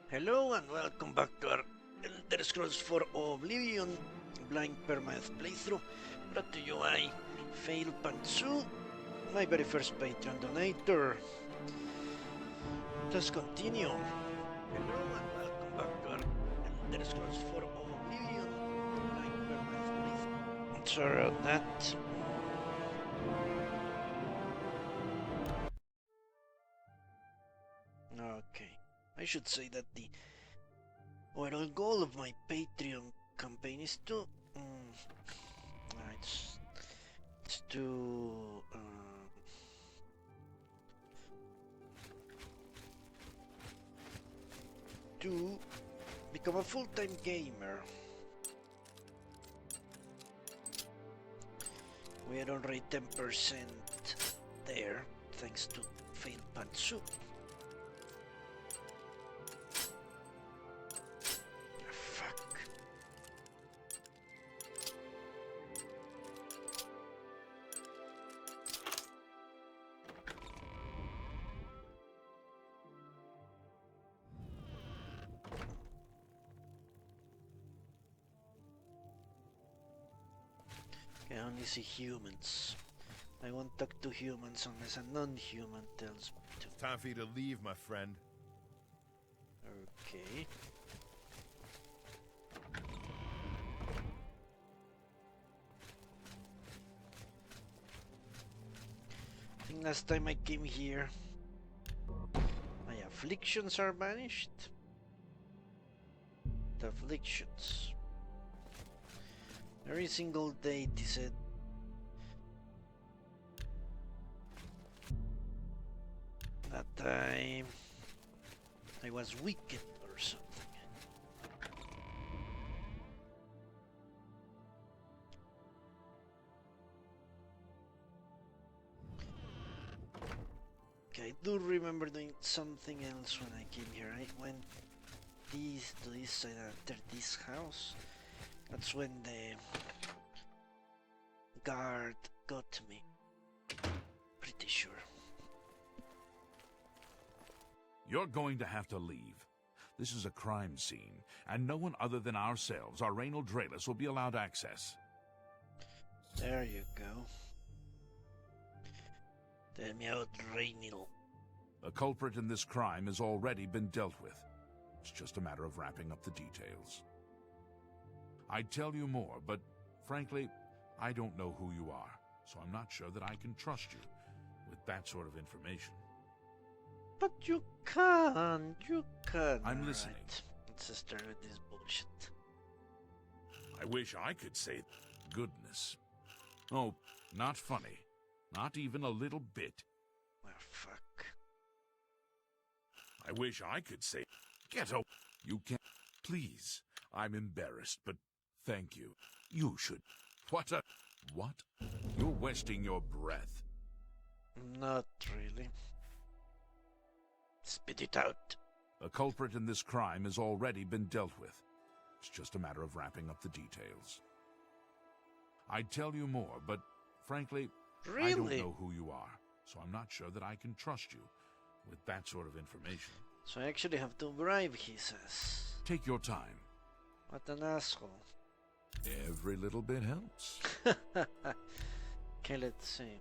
Hello and welcome back to our Elder Scrolls 4 Oblivion Blind Permadeath playthrough, brought to you by Fail Pantsu, my very first Patreon donator. Let's continue. Hello and welcome back to our Elder Scrolls 4 Oblivion Blind Permadeath playthrough. Sorry about that. Okay, I should say that the overall goal of my Patreon campaign is to it's to become a full-time gamer. We are already 10% there, thanks to Fail Pantsu. I only see humans. I won't talk to humans unless a non-human tells me to. Time for you to leave, my friend. Okay. I think last time I came here, my afflictions are banished. The afflictions. Every single day, he said. That time I was wicked or something. Okay, I do remember doing something else when I came here. I went to this side after this house. That's when the guard got me. Pretty sure. You're going to have to leave. This is a crime scene, and no one other than ourselves, our Raynal Draelus, will be allowed access. There you go. Tell me out, Raynal. The culprit in this crime has already been dealt with. It's just a matter of wrapping up the details. I'd tell you more, but frankly, I don't know who you are, so I'm not sure that I can trust you with that sort of information. But you can't. I'm listening. Right. Let's just start with this bullshit. I wish I could say goodness. Oh, not funny. Not even a little bit. Well, fuck. I wish I could say get up. You can't. Please. I'm embarrassed, but thank you. You should. What? You're wasting your breath. Not really. Spit it out. The culprit in this crime has already been dealt with. It's just a matter of wrapping up the details. I'd tell you more, but frankly, Really? I don't know who you are, so I'm not sure that I can trust you with that sort of information. So I actually have to bribe, he says. Take your time. What an asshole. Every little bit helps. Okay, let's see.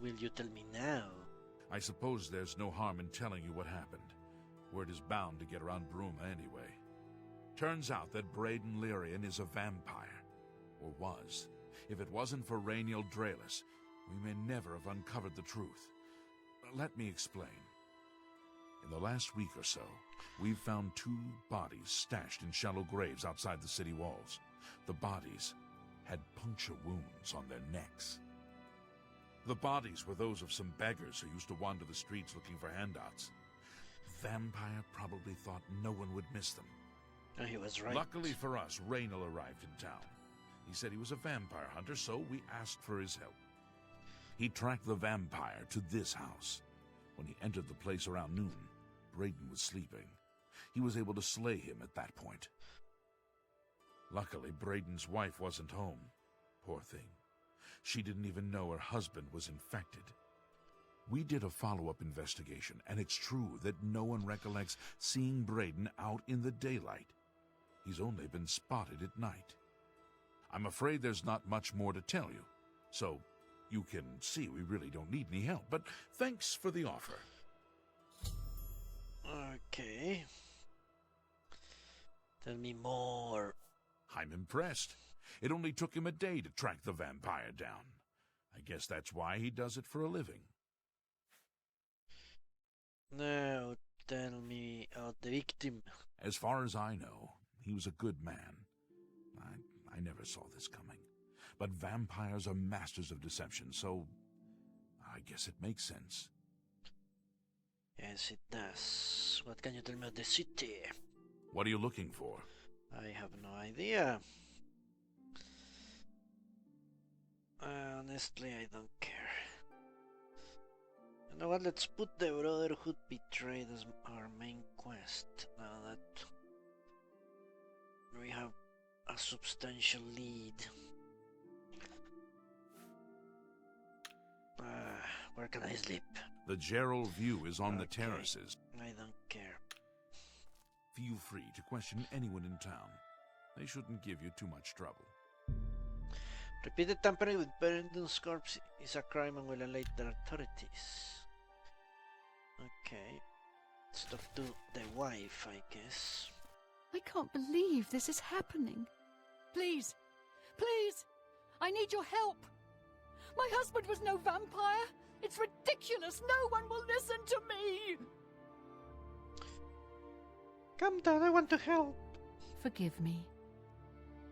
Will you tell me now? I suppose there's no harm in telling you what happened. Word is bound to get around Bruma anyway. Turns out that Braden Lyrian is a vampire. Or was. If it wasn't for Raynal Draelus, we may never have uncovered the truth. Let me explain. In the last week or so, we've found 2 bodies stashed in shallow graves outside the city walls. The bodies had puncture wounds on their necks. The bodies were those of some beggars who used to wander the streets looking for handouts. Vampire probably thought no one would miss them. Oh, he was right. Luckily for us, Raynal arrived in town. He said he was a vampire hunter, so we asked for his help. He tracked the vampire to this house. When he entered the place around noon, Braden was sleeping. He was able to slay him at that point. Luckily, Braden's wife wasn't home. Poor thing. She didn't even know her husband was infected. We did a follow-up investigation, and it's true that no one recollects seeing Braden out in the daylight. He's only been spotted at night. I'm afraid there's not much more to tell you, so you can see we really don't need any help, but thanks for the offer. Okay. Tell me more. I'm impressed. It only took him a day to track the vampire down. I guess that's why he does it for a living. Now tell me about the victim. As far as I know, he was a good man. I never saw this coming. But vampires are masters of deception, so I guess it makes sense. Yes, it does. What can you tell me about the city? What are you looking for? I have no idea. Honestly, I don't care. You know what? Let's put the Brotherhood Betrayed as our main quest. Now that we have a substantial lead. Where can I sleep? The Gerald View is on the Okay. terraces. I don't care. Feel free to question anyone in town. They shouldn't give you too much trouble. Repeated tampering with Brandon's corpse is a crime and will alert the authorities. Okay. Let's talk to the wife, I guess. I can't believe this is happening. Please, please, I need your help. My husband was no vampire. It's ridiculous. No one will listen to me. Calm down, I want to help. Forgive me.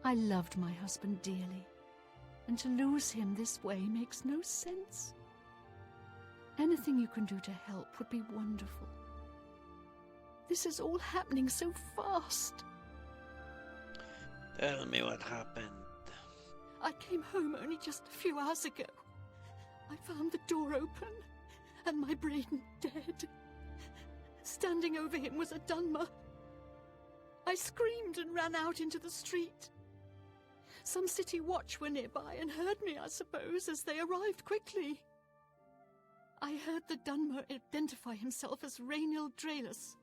I loved my husband dearly, and to lose him this way makes no sense. Anything you can do to help would be wonderful. This is all happening so fast. Tell me what happened. I came home only just a few hours ago. I found the door open, and my Braden dead. Standing over him was a Dunmer. I screamed and ran out into the street. Some city watch were nearby and heard me, I suppose, as they arrived quickly. I heard the Dunmer identify himself as Rainil Draelus.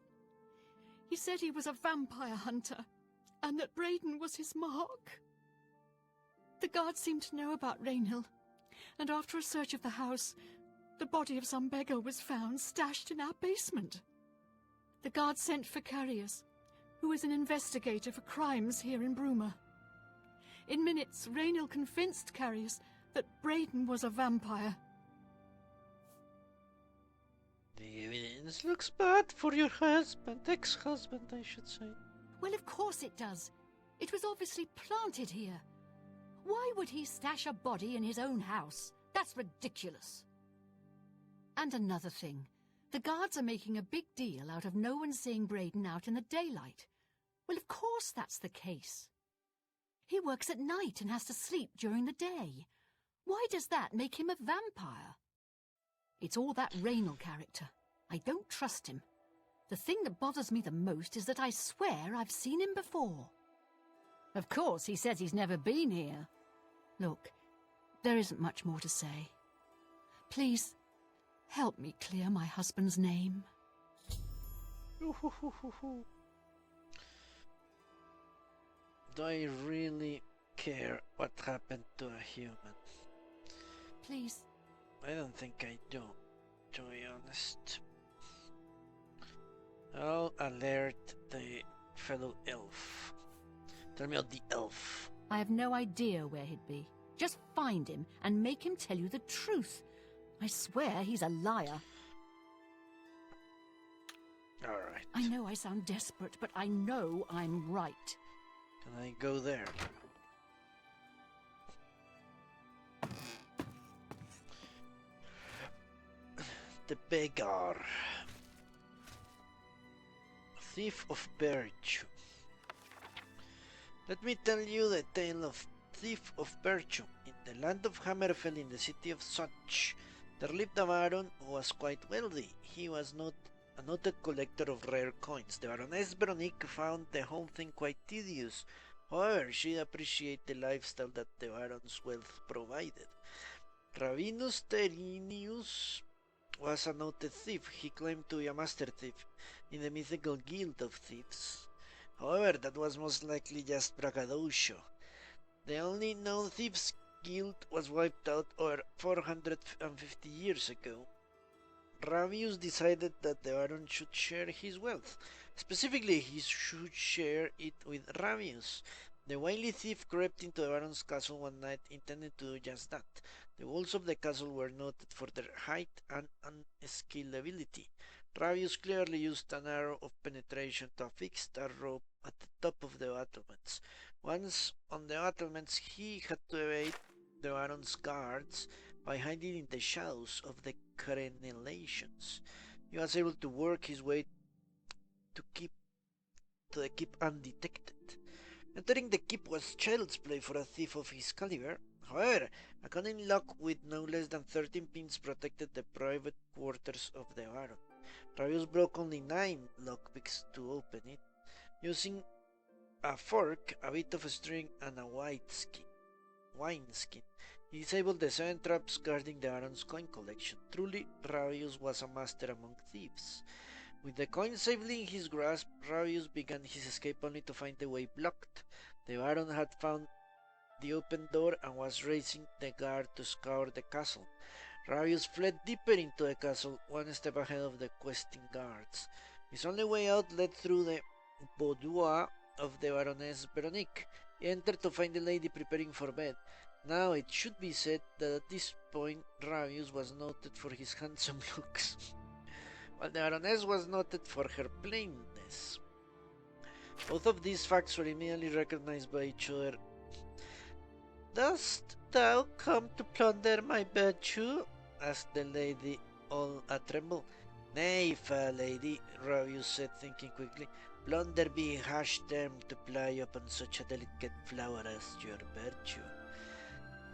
He said he was a vampire hunter, and that Braden was his mark. The guards seemed to know about Rainil, and after a search of the house, the body of some beggar was found stashed in our basement. The guards sent for Carius, who is an investigator for crimes here in Bruma. In minutes, Rainil convinced Carius that Braden was a vampire. The evidence looks bad for your husband, ex-husband, I should say. Well, of course it does. It was obviously planted here. Why would he stash a body in his own house? That's ridiculous. And another thing. The guards are making a big deal out of no one seeing Braden out in the daylight. Well, of course that's the case. He works at night and has to sleep during the day. Why does that make him a vampire? It's all that Rainil character. I don't trust him. The thing that bothers me the most is that I swear I've seen him before. Of course, he says he's never been here. Look, there isn't much more to say. Please, help me clear my husband's name. Do I really care what happened to a human? Please. I don't think I do, to be honest. I'll alert the fellow elf. Tell me about the elf. I have no idea where he'd be. Just find him and make him tell you the truth. I swear he's a liar. Alright. I know I sound desperate, but I know I'm right. Can I go there? The beggar. Thief of Virtue. Let me tell you the tale of Thief of Virtue. In the land of Hammerfell, in the city of Such, there lived a baron who was quite wealthy. He was a noted collector of rare coins. The Baroness Veronique found the whole thing quite tedious. However, she appreciated the lifestyle that the baron's wealth provided. Ravinus Terinius was a noted thief. He claimed to be a master thief in the mythical guild of thieves. However, that was most likely just braggadocio. The only known thieves guild was wiped out over 450 years ago. Ravius decided that the Baron should share his wealth. Specifically, he should share it with Ravius. The wily thief crept into the Baron's castle one night, intending to do just that. The walls of the castle were noted for their height and unscalability. Ravius clearly used an arrow of penetration to affix a rope at the top of the battlements. Once on the battlements, he had to evade the Baron's guards by hiding in the shadows of the crenellations. He was able to work his way to the keep undetected. Entering the keep was child's play for a thief of his caliber. However, a cunning lock with no less than 13 pins protected the private quarters of the Baron. Ravius broke only 9 lockpicks to open it, using a fork, a bit of string, and a wineskin. He disabled the 7 traps guarding the Baron's coin collection. Truly, Ravius was a master among thieves. With the coin safely in his grasp, Ravius began his escape only to find the way blocked. The Baron had found the open door and was raising the guard to scour the castle. Ravius fled deeper into the castle, one step ahead of the questing guards. His only way out led through the boudoir of the Baroness Veronique. He entered to find the lady preparing for bed. Now it should be said that at this point Ravius was noted for his handsome looks, while the Baroness was noted for her plainness. Both of these facts were immediately recognized by each other. "Dost thou come to plunder my virtue?" asked the lady, all a-tremble. "Nay, fair lady," Ravius said, thinking quickly. "Plunder be a harsh term to ply upon such a delicate flower as your virtue."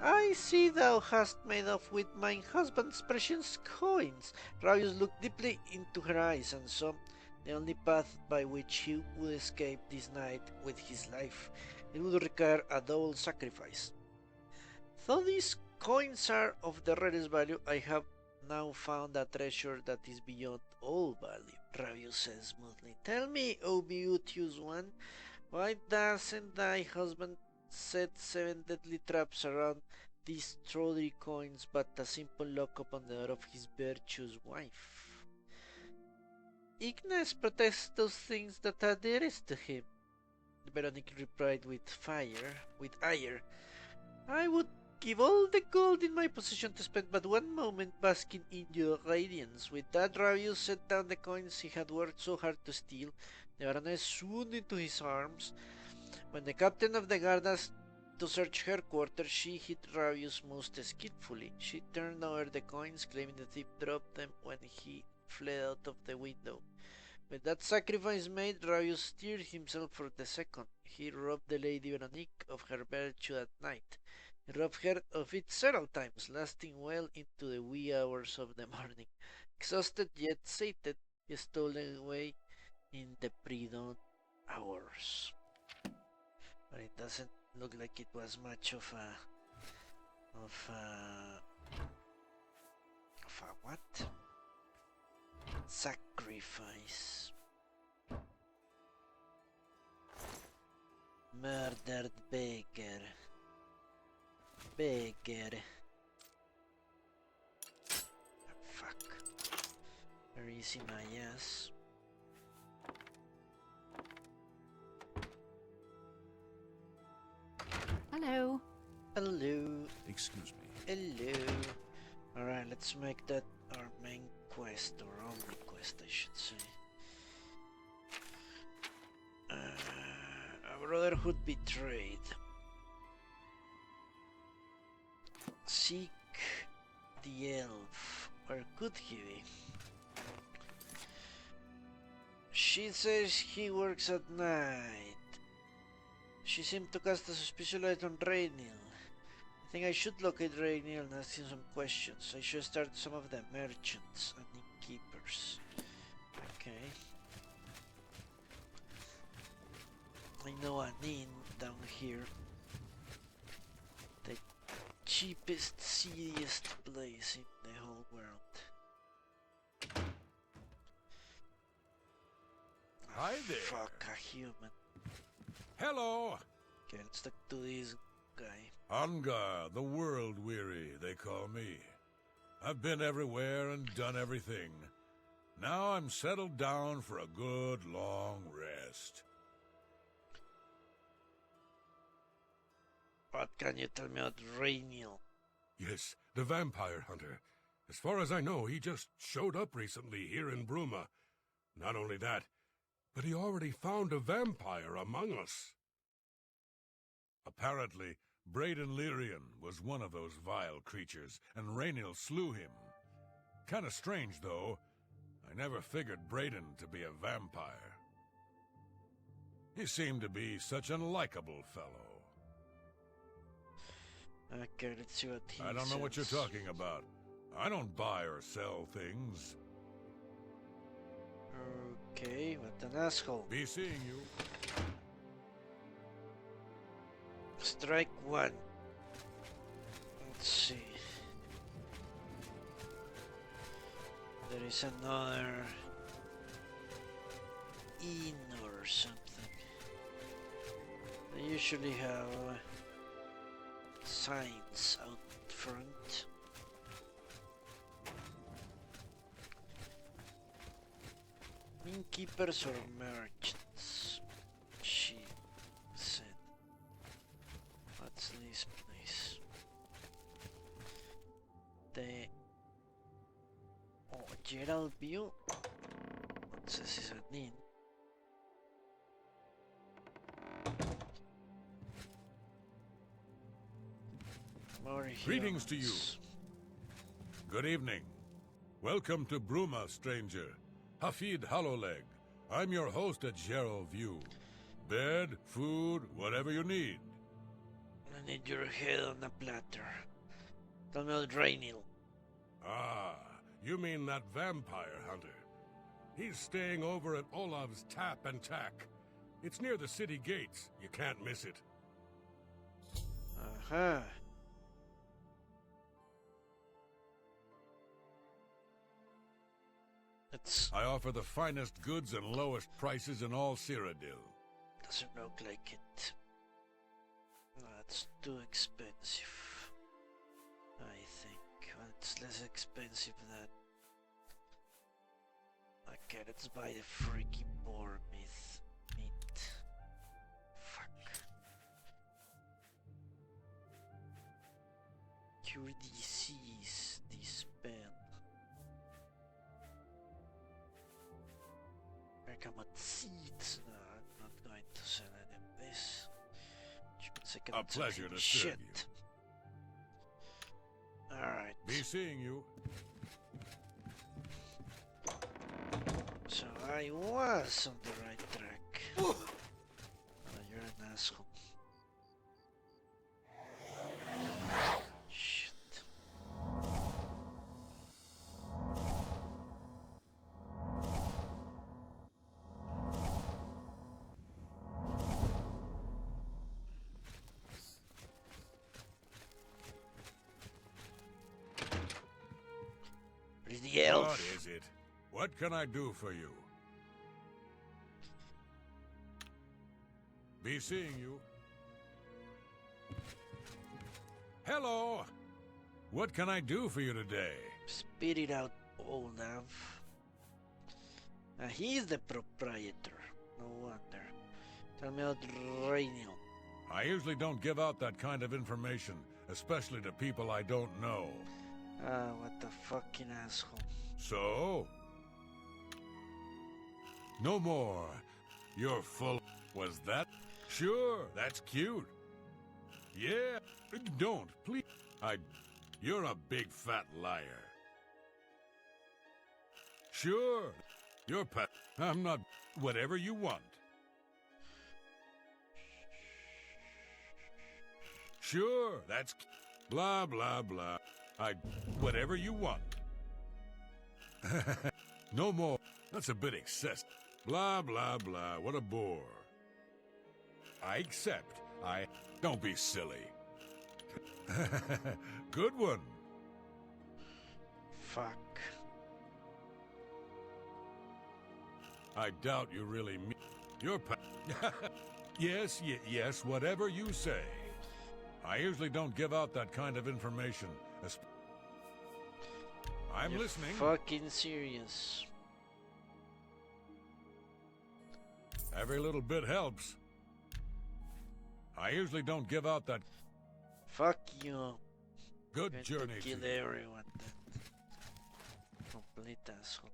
"I see thou hast made off with mine husband's precious coins." Ravius looked deeply into her eyes and saw the only path by which he would escape this night with his life. It would require a double sacrifice. "Though these coins are of the rarest value, I have now found a treasure that is beyond all value," Ravius said smoothly. "Tell me, O beauteous one, why doesn't thy husband set 7 deadly traps around these tawdry coins but a simple lock upon the door of his virtuous wife?" "Ignis protests those things that are dearest to him," Veronique replied with ire. "I would give all the gold in my possession to spend but one moment basking in your radiance." With that, Ravius set down the coins he had worked so hard to steal. The Baroness swooned into his arms. When the captain of the guard asked to search her quarters, she hit Ravius most skillfully. She turned over the coins, claiming the thief dropped them when he fled out of the window. With that sacrifice made, Ravius steered himself for the second. He robbed the Lady Veronique of her virtue that night. He robbed her of it several times, lasting well into the wee hours of the morning. Exhausted yet sated, he stole away in the pre-dawn hours. But it doesn't look like it was much of a what? Sacrifice. Murdered beggar. Fuck. Where is he, my ass? Hello. Hello. Excuse me. Hello. Alright, let's make that our main quest, or only quest, I should say. A brotherhood betrayed. Seek the elf. Where could he be? She says he works at night. She seemed to cast a suspicious light on Rainiel. I think I should locate Rainiel and ask him some questions. I should start some of the merchants and innkeepers. Okay. I know an inn down here. The cheapest, seediest place in the whole world. Hi there. Fuck, a human. Hello. Okay, let's talk to this guy. Ungar, the world-weary, they call me. I've been everywhere and done everything. Now I'm settled down for a good long rest. What can you tell me about Rainiel? Yes, the vampire hunter. As far as I know, he just showed up recently here in Bruma. Not only that, but he already found a vampire among us. Apparently, Braden Lyrian was one of those vile creatures, and Rainiel slew him. Kinda strange, though. I never figured Braden to be a vampire. He seemed to be such an likable fellow. Okay, let's see what he I don't know what you're says. talking about. I don't buy or sell things. Okay, what an asshole. Be seeing you. Strike one. Let's see. There is another inn or something. They usually have signs out front. Innkeepers or merchants? She said. What's this place? The Gerald View? What's this is an inn? More Greetings to you. humans. Good evening. Welcome to Bruma, stranger. Hafid Hollowleg. I'm your host at Gerald View. Bed, food, whatever you need. I need your head on a platter. Tell me about Rainiel. Ah, you mean that vampire hunter. He's staying over at Olav's Tap and Tack. It's near the city gates. You can't miss it. Uh-huh. I offer the finest goods and lowest prices in all Cyrodiil. Doesn't look like it. That's too expensive. I think. Well, it's less expensive than... Okay, let's buy the freaky boar meat. Fuck. Cure disease, disband. Bergamot seeds. No, I'm not going to sell any of this. A pleasure to serve you. Alright. Be seeing you. So I was on the right track. Oh, you're an asshole. Shit. The elf. What is it? What can I do for you? Be seeing you. Hello! What can I do for you today? Spit it out, Olaf. He's the proprietor. No wonder. Tell me about Rainiel. I usually don't give out that kind of information, especially to people I don't know. Ah, what the fucking asshole. So? No more. You're full. Was that? Sure, that's cute. Yeah, don't, please. You're a big fat liar. Sure, you're I'm not. Whatever you want. Sure, that's blah blah blah. Whatever you want. No more. That's a bit excessive. Blah blah blah. What a bore. I accept. Don't be silly. Good one. Fuck. I doubt you really mean. Your yes, yes, whatever you say. I usually don't give out that kind of information. I'm listening. Fucking serious. Every little bit helps. I usually don't give out that. Fuck you. Good Going journey to to kill you. everyone then. Complete asshole.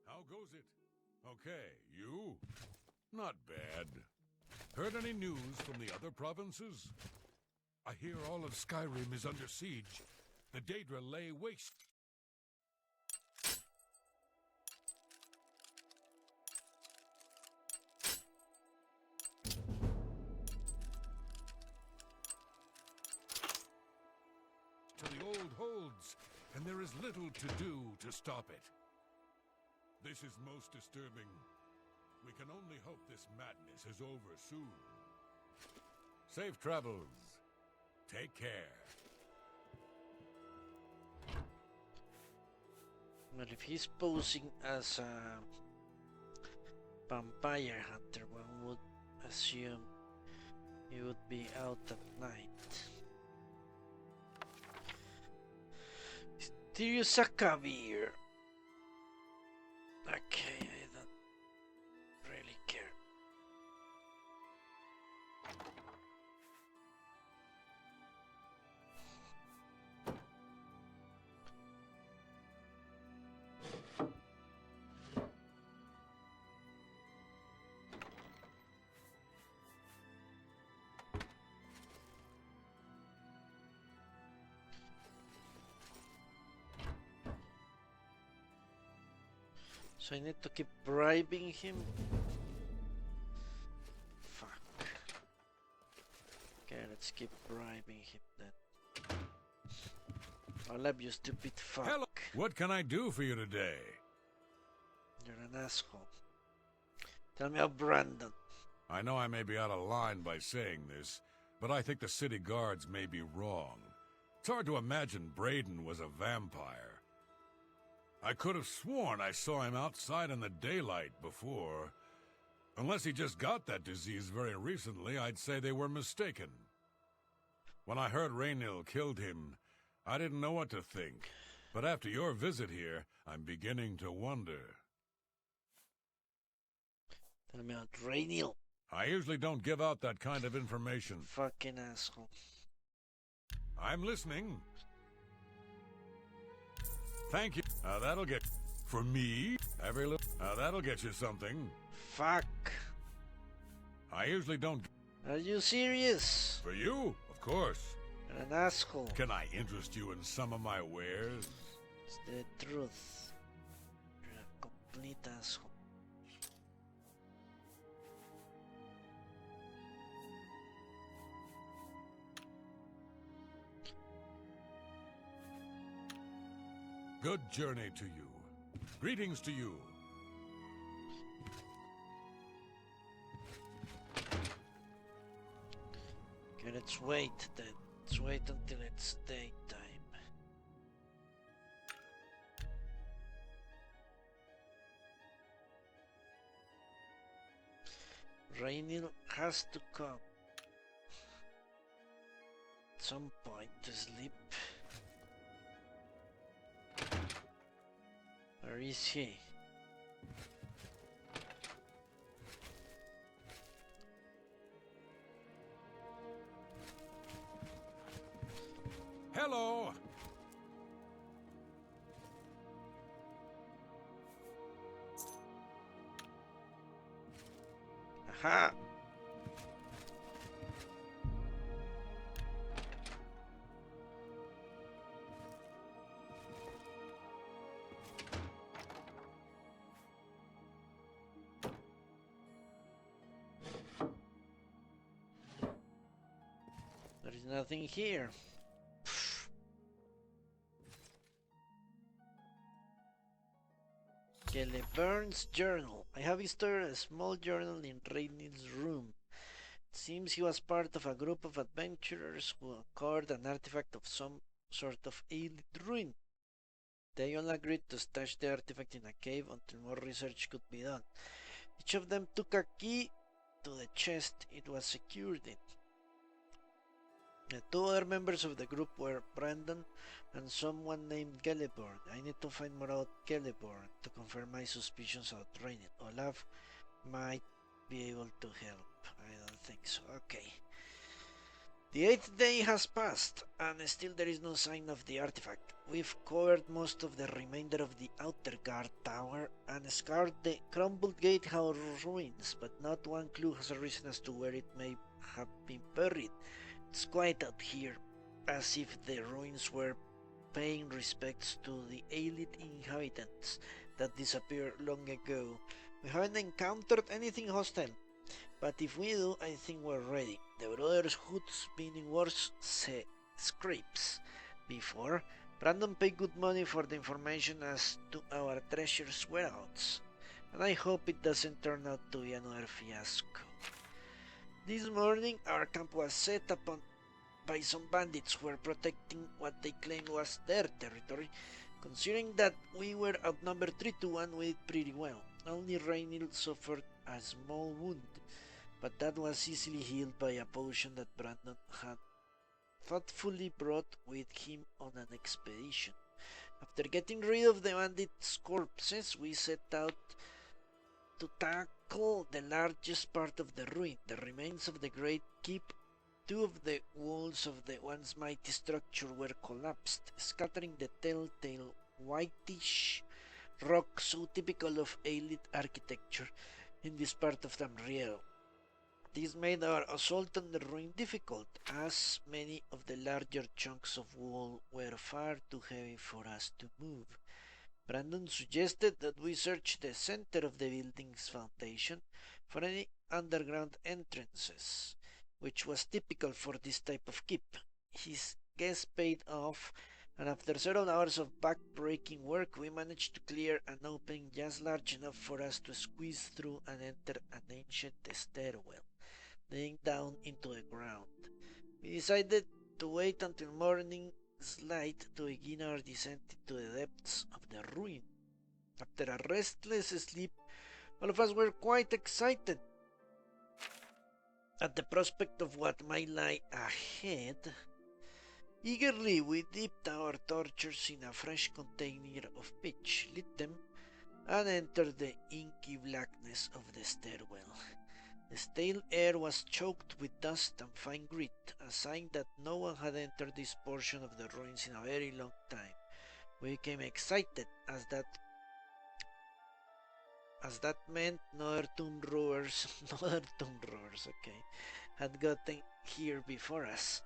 How goes it? Okay, you? Not bad. Heard any news from the other provinces? I hear all of Skyrim is under siege. The Daedra lay waste. To the old holds, and there is little to do to stop it. This is most disturbing. We can only hope this madness is over soon. Safe travels. Take care. Well, if he's posing as a vampire hunter, one would assume he would be out at night. Mysterious Akavir. Okay, I don't really care. So I need to keep bribing him? Fuck. Okay, let's keep bribing him then. Olab, you stupid fuck. Hello. What can I do for you today? You're an asshole. Tell me about Brandon. I know I may be out of line by saying this, but I think the city guards may be wrong. It's hard to imagine Braden was a vampire. I could have sworn I saw him outside in the daylight before. Unless he just got that disease very recently, I'd say they were mistaken. When I heard Raynil killed him, I didn't know what to think. But after your visit here, I'm beginning to wonder. Tell me about Raynil. I usually don't give out that kind of information. Fucking asshole. I'm listening. Thank you. That'll get... For me? Every little... that'll get you something. Fuck. I usually don't... Are you serious? For you? Of course. You're an asshole. Can I interest you in some of my wares? It's the truth. You're a complete asshole. Good journey to you. Greetings to you. Okay, let's wait then. Let's wait until it's daytime. Raynil has to come at some point to sleep. Where is he? Hello! Aha! There is nothing here. Burns' journal. I have stored a small journal in Raynil's room. It seems he was part of a group of adventurers who acquired an artifact of some sort of elite ruin. They all agreed to stash the artifact in a cave until more research could be done. Each of them took a key to the chest it was secured in. The two other members of the group were Brandon and someone named Gelleborn. I need to find more about Gelleborn to confirm my suspicions about training. Olaf might be able to help. I don't think so. Okay. The 8th day has passed, and still there is no sign of the artifact. We've covered most of the remainder of the outer guard tower and scoured the crumbled gatehouse ruins, but not one clue has arisen as to where it may have been buried. It's quiet out here, as if the ruins were paying respects to the elite inhabitants that disappeared long ago. We haven't encountered anything hostile, but if we do, I think we're ready. The Brotherhood's been in worse scrapes before. Brandon paid good money for the information as to our treasure's whereabouts, and I hope it doesn't turn out to be another fiasco. This morning our camp was set upon by some bandits who were protecting what they claimed was their territory. Considering that we were outnumbered 3-1, we did pretty well. Only Rainil suffered a small wound, but that was easily healed by a potion that Brandon had thoughtfully brought with him on an expedition. After getting rid of the bandits' corpses, we set out to tackle the largest part of the ruin, the remains of the great keep. Two of the walls of the once mighty structure were collapsed, scattering the telltale whitish rock so typical of elite architecture in this part of Tamriel. This made our assault on the ruin difficult, as many of the larger chunks of wall were far too heavy for us to move. Brandon suggested that we search the center of the building's foundation for any underground entrances, which was typical for this type of keep. His guess paid off, and after several hours of back-breaking work, we managed to clear an opening just large enough for us to squeeze through and enter an ancient stairwell leading down into the ground. We decided to wait until morning's light to begin our descent into the depths of the ruin. After a restless sleep, all of us were quite excited at the prospect of what might lie ahead. Eagerly we dipped our torches in a fresh container of pitch, lit them, and entered the inky blackness of the stairwell. The stale air was choked with dust and fine grit, a sign that no one had entered this portion of the ruins in a very long time. We became excited as that meant another tomb robbers, had gotten here before us.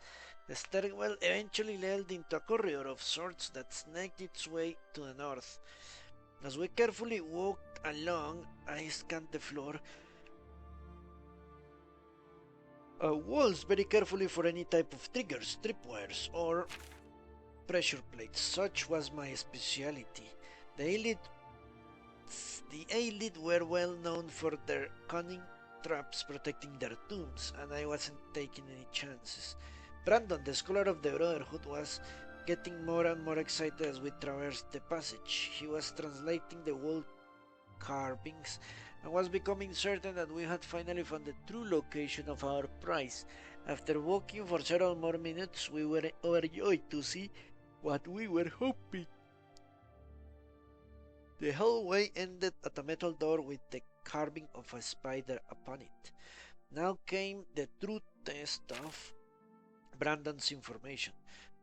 The stairwell eventually led into a corridor of sorts that snagged its way to the north. As we carefully walked along, I scanned the floor, walls very carefully for any type of triggers, tripwires, or pressure plates. Such was my speciality. The elite were well known for their cunning traps protecting their tombs, and I wasn't taking any chances. Brandon, the scholar of the Brotherhood, was getting more and more excited as we traversed the passage. He was translating the wall carvings and was becoming certain that we had finally found the true location of our prize. After walking for several more minutes, we were overjoyed to see what we were hoping. The hallway ended at a metal door with the carving of a spider upon it. Now came the true test of Brandon's information.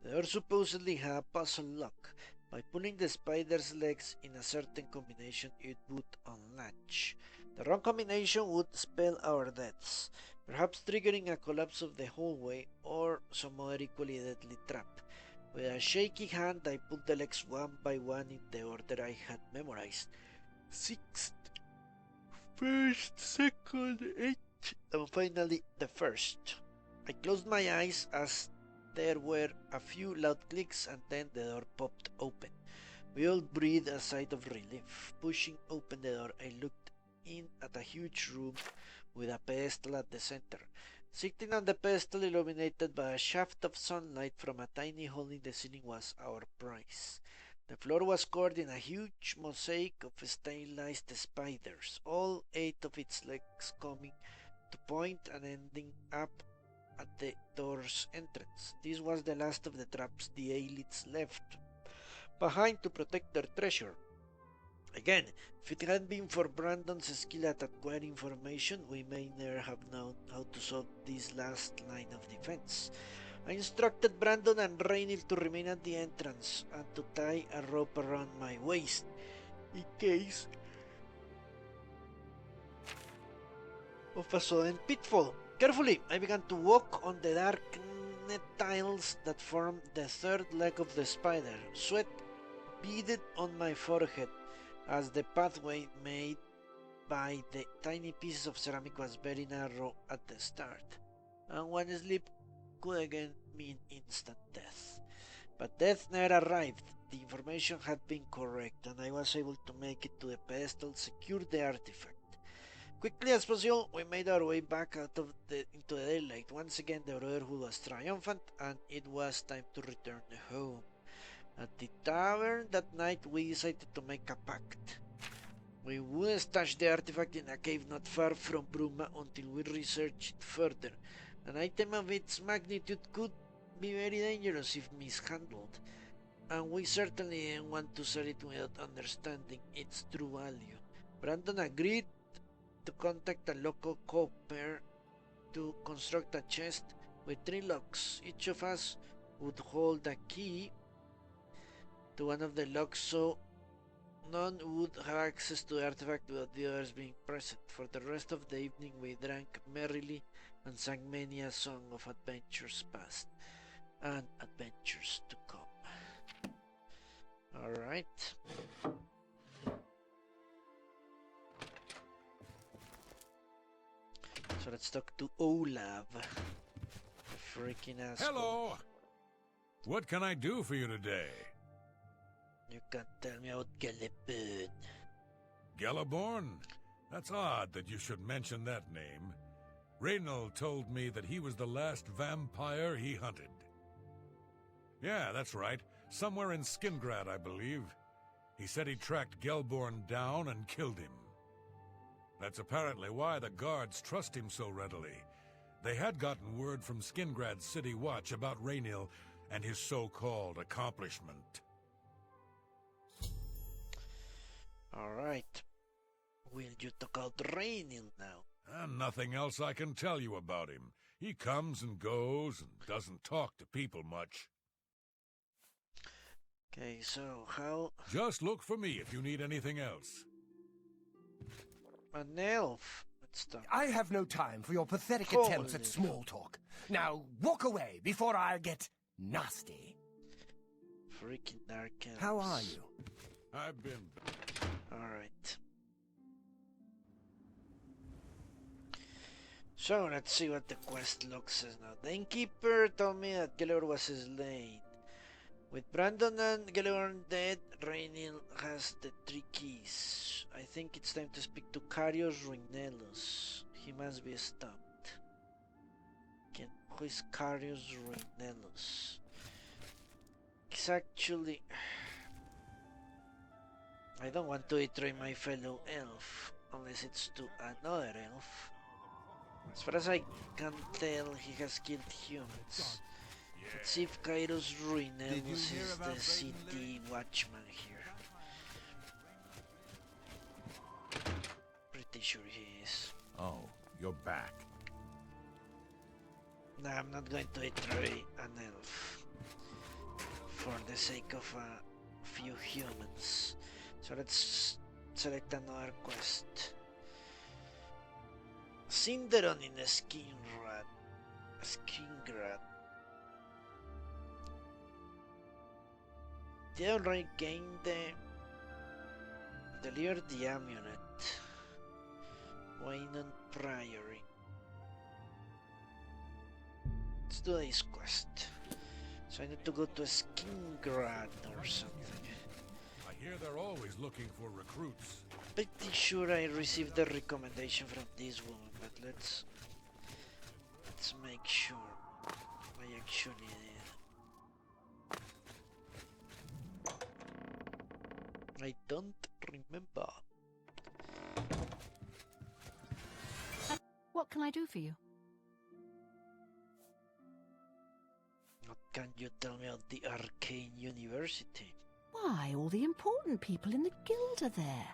The door supposedly had a puzzle lock. By pulling the spider's legs in a certain combination, it would unlatch. The wrong combination would spell our deaths, perhaps triggering a collapse of the hallway or some other equally deadly trap. With a shaky hand, I pulled the legs one by one in the order I had memorized. 6th, 1st, 2nd, 8th, and finally the 1st. I closed my eyes as there were a few loud clicks, and then the door popped open. We all breathed a sigh of relief. Pushing open the door, I looked in at a huge room with a pedestal at the center. Sitting on the pedestal, illuminated by a shaft of sunlight from a tiny hole in the ceiling, was our prize. The floor was covered in a huge mosaic of stylized spiders, all 8 of its legs coming to point and ending up at the door's entrance. This was the last of the traps the elites left behind to protect their treasure. Again, if it hadn't been for Brandon's skill at acquiring information, we may never have known how to solve this last line of defense. I instructed Brandon and Raynil to remain at the entrance and to tie a rope around my waist in case of a sudden pitfall. Carefully, I began to walk on the dark net tiles that formed the third leg of the spider. Sweat beaded on my forehead as the pathway made by the tiny pieces of ceramic was very narrow at the start, and one slip could again mean instant death. But death never arrived. The information had been correct, and I was able to make it to the pedestal, secure the artifact. Quickly as possible, we made our way back into the daylight. Once again, the Brotherhood was triumphant, and it was time to return home. At the tavern that night, we decided to make a pact. We would stash the artifact in a cave not far from Bruma until we researched it further. An item of its magnitude could be very dangerous if mishandled, and we certainly didn't want to sell it without understanding its true value. Brandon agreed to contact a local cooper to construct a chest with 3 locks. Each of us would hold a key to one of the locks, so none would have access to the artifact without the others being present. For the rest of the evening we drank merrily and sang many a song of adventures past and adventures to come. Alright. So let's talk to Olav. The freaking asshole. Hello! What can I do for you today? You can't tell me about Gelleborn. Gelleborn? That's odd that you should mention that name. Raynil told me that he was the last vampire he hunted. Yeah, that's right. Somewhere in Skingrad, I believe. He said he tracked Gelborn down and killed him. That's apparently why the guards trust him so readily. They had gotten word from Skingrad's City Watch about Raynil and his so-called accomplishment. Alright. Will you talk out Raynil now? And nothing else I can tell you about him. He comes and goes and doesn't talk to people much. Okay, so how... Just look for me if you need anything else. An elf. Let's talk. I have no time for your pathetic Holy attempts at small talk. Now, walk away before I get nasty. Freaking dark elves. How are you? I've been... Alright. So, let's see what the quest log says now. The innkeeper told me that Gelleborn was slain. With Brandon and Gelleborn dead, Raynil has the 3 keys. I think it's time to speak to Carius Ruinellus. He must be stopped. Who is Carius Ruinellus? He's actually... I don't want to betray my fellow elf, unless it's to another elf. As far as I can tell, he has killed humans. Let's see if Carius Ruinellus is the city watchman here. Pretty sure he is. Oh, you're back. Nah, I'm not going to betray an elf for the sake of a few humans. So let's select another quest. Cinderon in Skingrad. They already gained delivered the amulet. Waynon Priory. Let's do this quest. So I need to go to Skingrad or something. I hear they're always looking for recruits. Pretty sure I received the recommendation from this woman, but let's make sure I actually did. I don't remember. What can I do for you? What can you tell me about the Arcane University? Why, all the important people in the guild are there.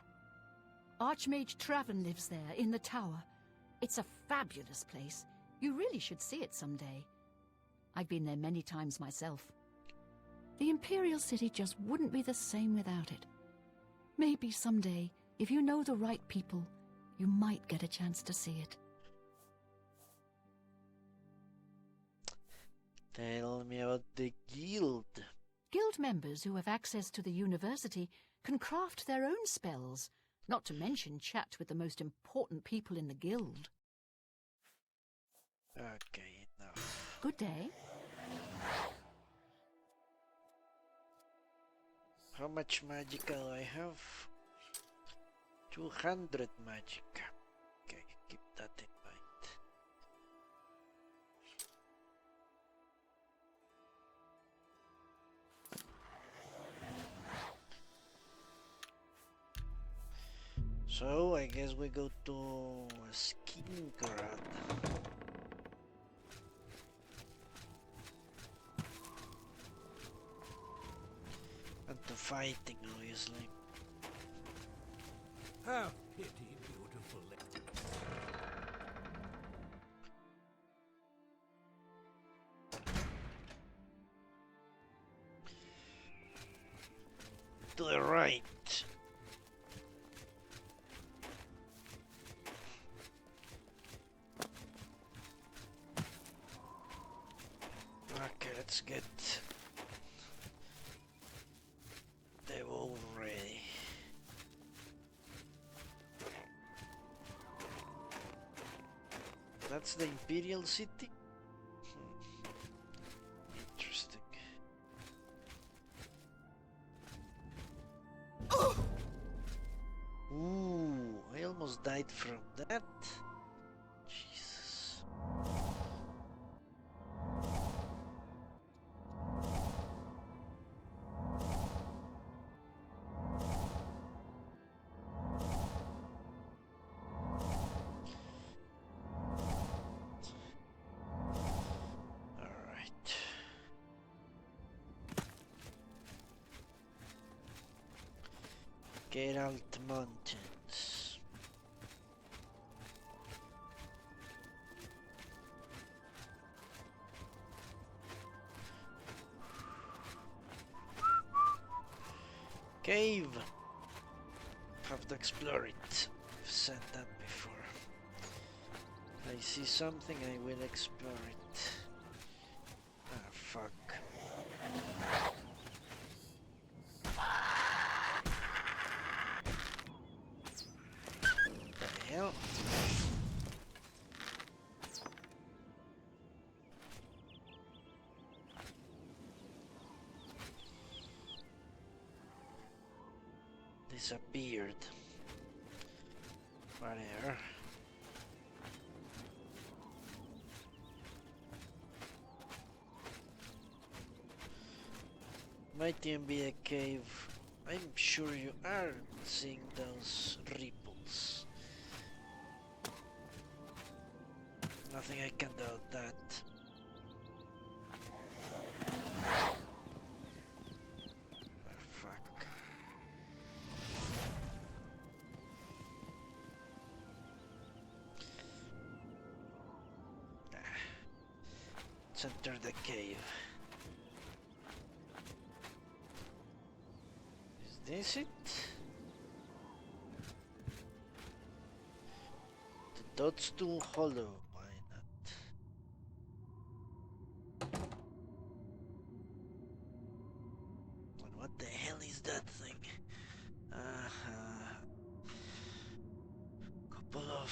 Archmage Traven lives there, in the tower. It's a fabulous place. You really should see it someday. I've been there many times myself. The Imperial City just wouldn't be the same without it. Maybe someday, if you know the right people, you might get a chance to see it. Tell me about the guild. Guild members who have access to the university can craft their own spells, not to mention chat with the most important people in the guild. Okay, enough. Good day. How much magic do I have? 200 magic. Okay, keep that in mind. So, I guess we go to Skingrad. And to fighting, obviously. How pity, beautiful lady. To the right. Okay, let's get the wall ready. That's the Imperial City? Interesting. Ooh, I almost died from that. Jesus. Alright. Geralt Mountains. Cave. Have to explore it. I've said that before. I see something, I will explore it. Ah, fuck. The hell? Disappeared. Whatever. Might even be a cave. I'm sure you are seeing those ripples. Nothing I can doubt that. Oh, fuck. Let's enter the cave. Is this it? The Toadstool Hollow. Why not? And what the hell is that thing? Couple of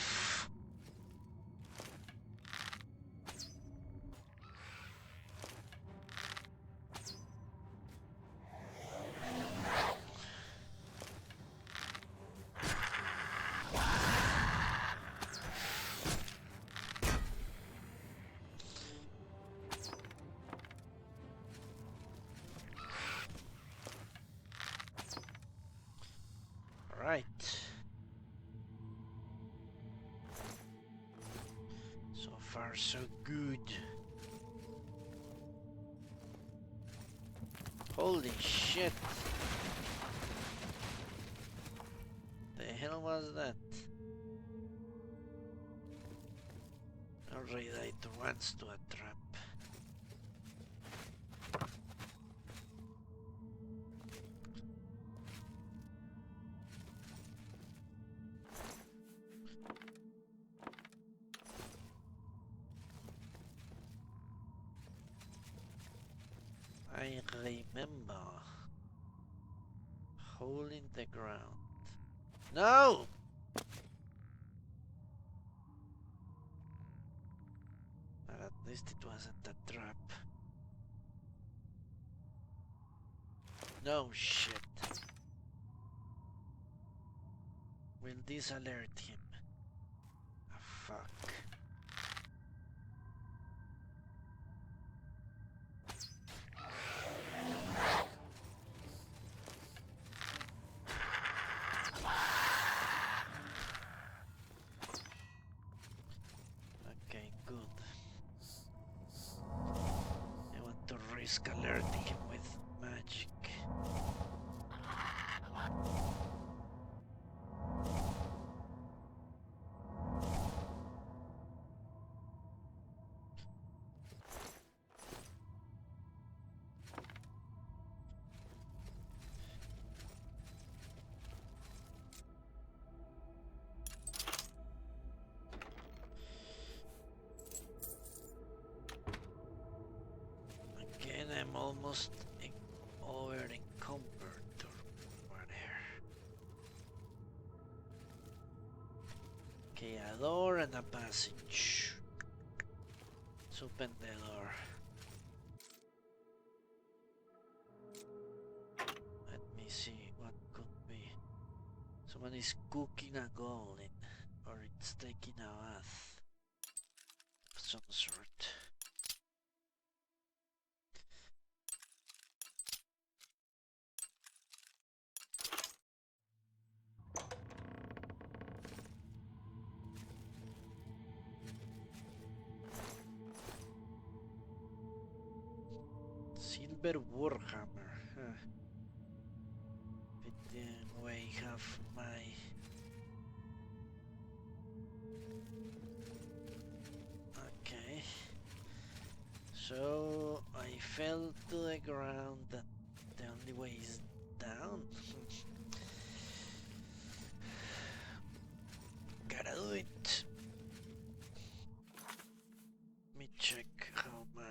are so good. Holy shit. The hell was that? Already died once to a trap. I remember. Hole in the ground. No! But at least it wasn't a trap. No shit. Will this alert him? Ah, fuck. Okay, good. I want to risk alerting him with magic. Again, I'm almost over encumbered over there. Okay, a door and a passage. Let's open the door. Let me see what could be. Someone is cooking a golem, or it's taking a bath of some sort. Silver Warhammer. Huh. But then we have my okay. So I fell to the ground. That the only way is down. Gotta do it. Let me check how my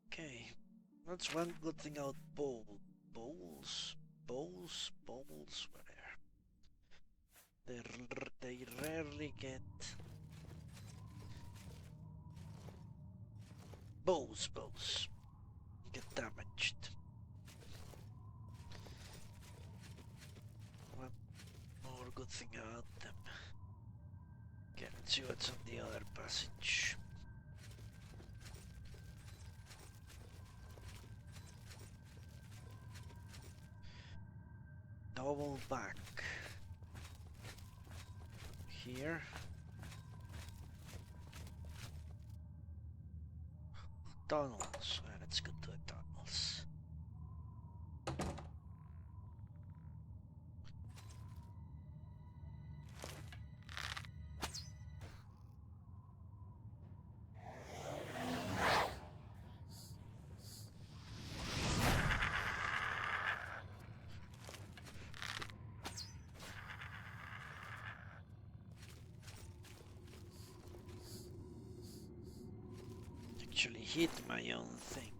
okay. That's one good thing about bowls, whatever. They rarely get bowls get damaged. One more good thing about them. Okay, let's see what's on the other passage. Double back. Here. Tunnels. Let's go to the tunnels. Actually hit my own thing.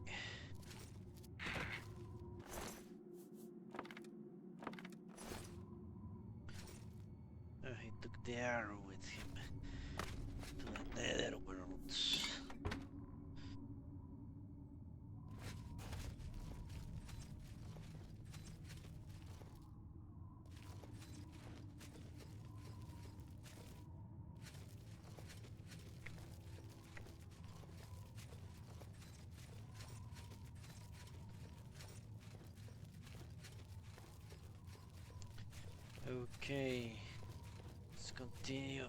Oh, he took the arrow with him to the nether worlds. Okay, let's continue.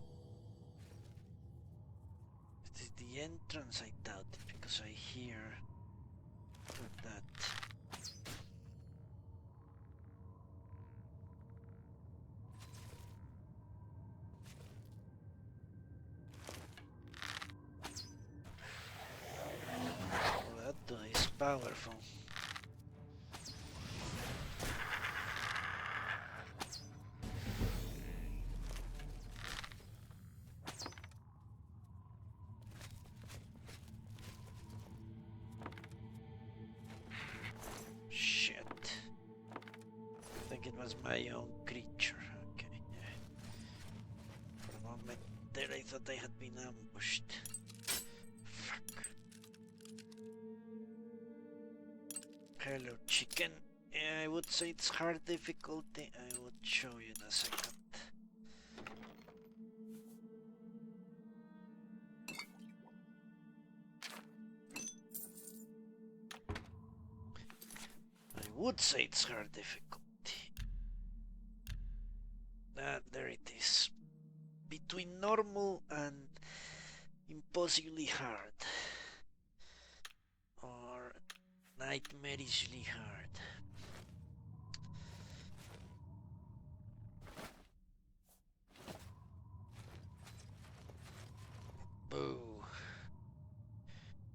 speedruns, I doubt it, because I hear that. Well, that is powerful. My own creature. Okay. For a moment there I thought I had been ambushed. Fuck. Hello, chicken. Yeah, I would say it's hard difficulty. I would show you in a second. I would say it's hard difficulty. There it is. Between normal and impossibly hard. Or nightmarishly hard. Bow.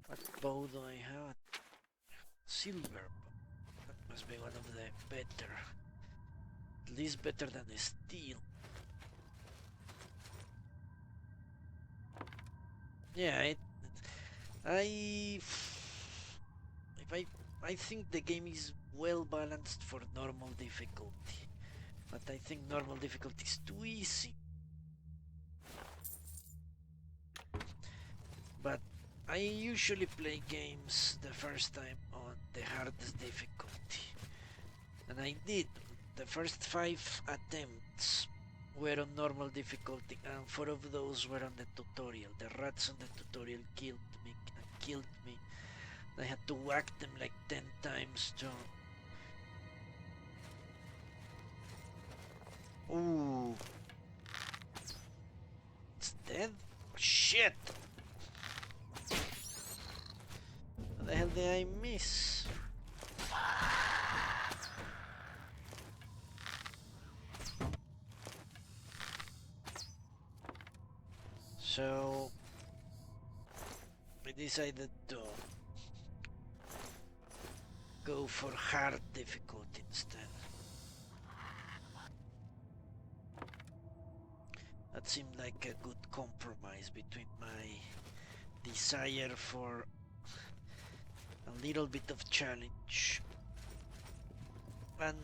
What bow do I have? Silver bow. That must be one of the better. At least better than a steel. Yeah, I think the game is well balanced for normal difficulty, but I think normal difficulty is too easy. But I usually play games the first time on the hardest difficulty, and I did. The first 5 attempts were on normal difficulty, and 4 of those were on the tutorial. The rats on the tutorial killed me. I had to whack them like 10 times to... Ooh. It's dead? Shit! What the hell did I miss? So I decided to go for hard difficulty instead. That seemed like a good compromise between my desire for a little bit of challenge and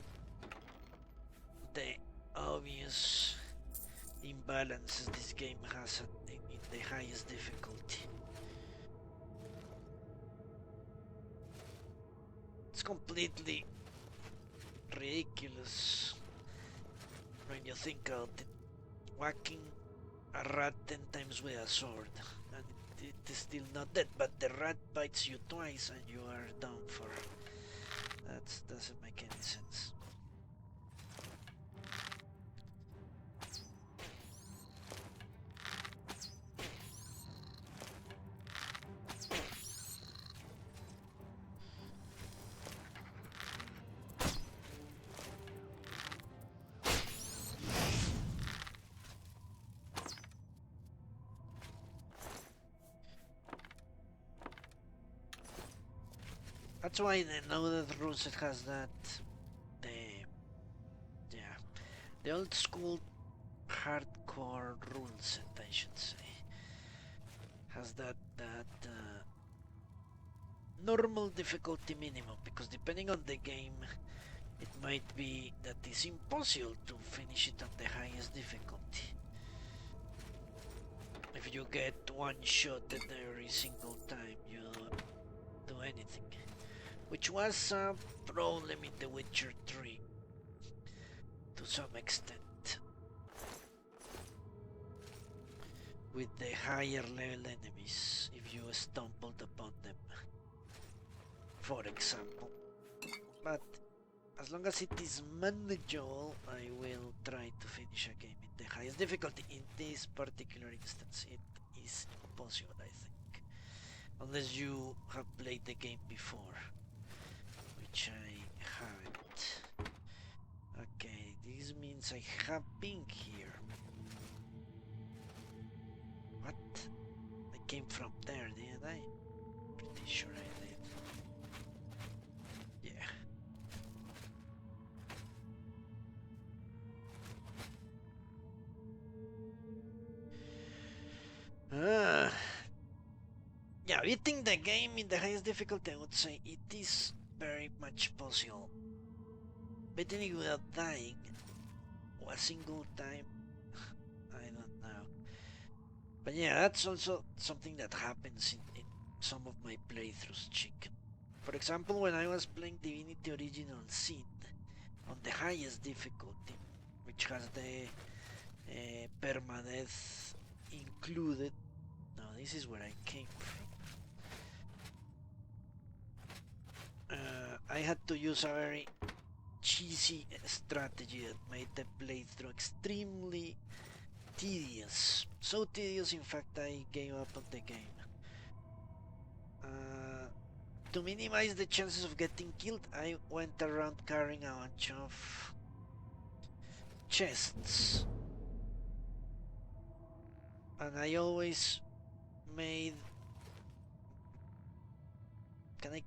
the obvious imbalances this game has in the highest difficulty. It's completely ridiculous when you think about it. Whacking a rat 10 times with a sword and it is still not dead, but the rat bites you twice and you are done for. That doesn't make any sense. That's why I know that Ruleset has that, the old school hardcore Ruleset, I should say, has that normal difficulty minimum, because depending on the game, it might be that it's impossible to finish it at the highest difficulty. If you get one shot at every single time you do anything. Which was a problem in The Witcher 3 to some extent, with the higher level enemies if you stumbled upon them, for example. But as long as it is manageable, I will try to finish a game in the highest difficulty. In this particular instance, it is impossible, I think. Unless you have played the game before, which I haven't. Okay, this means I have been here. What? I came from there, didn't I? Pretty sure I did. Yeah. Yeah, beating the game in the highest difficulty, I would say it is very much possible. Beating it without dying a single time, I don't know. But yeah, that's also something that happens in some of my playthroughs, chicken. For example, when I was playing Divinity Original Sin on the highest difficulty, which has the Permadeath included. Now this is where I came from. I had to use a very cheesy strategy that made the playthrough extremely tedious. So tedious, in fact, I gave up on the game. To minimize the chances of getting killed, I went around carrying a bunch of chests. And I always made... Can I...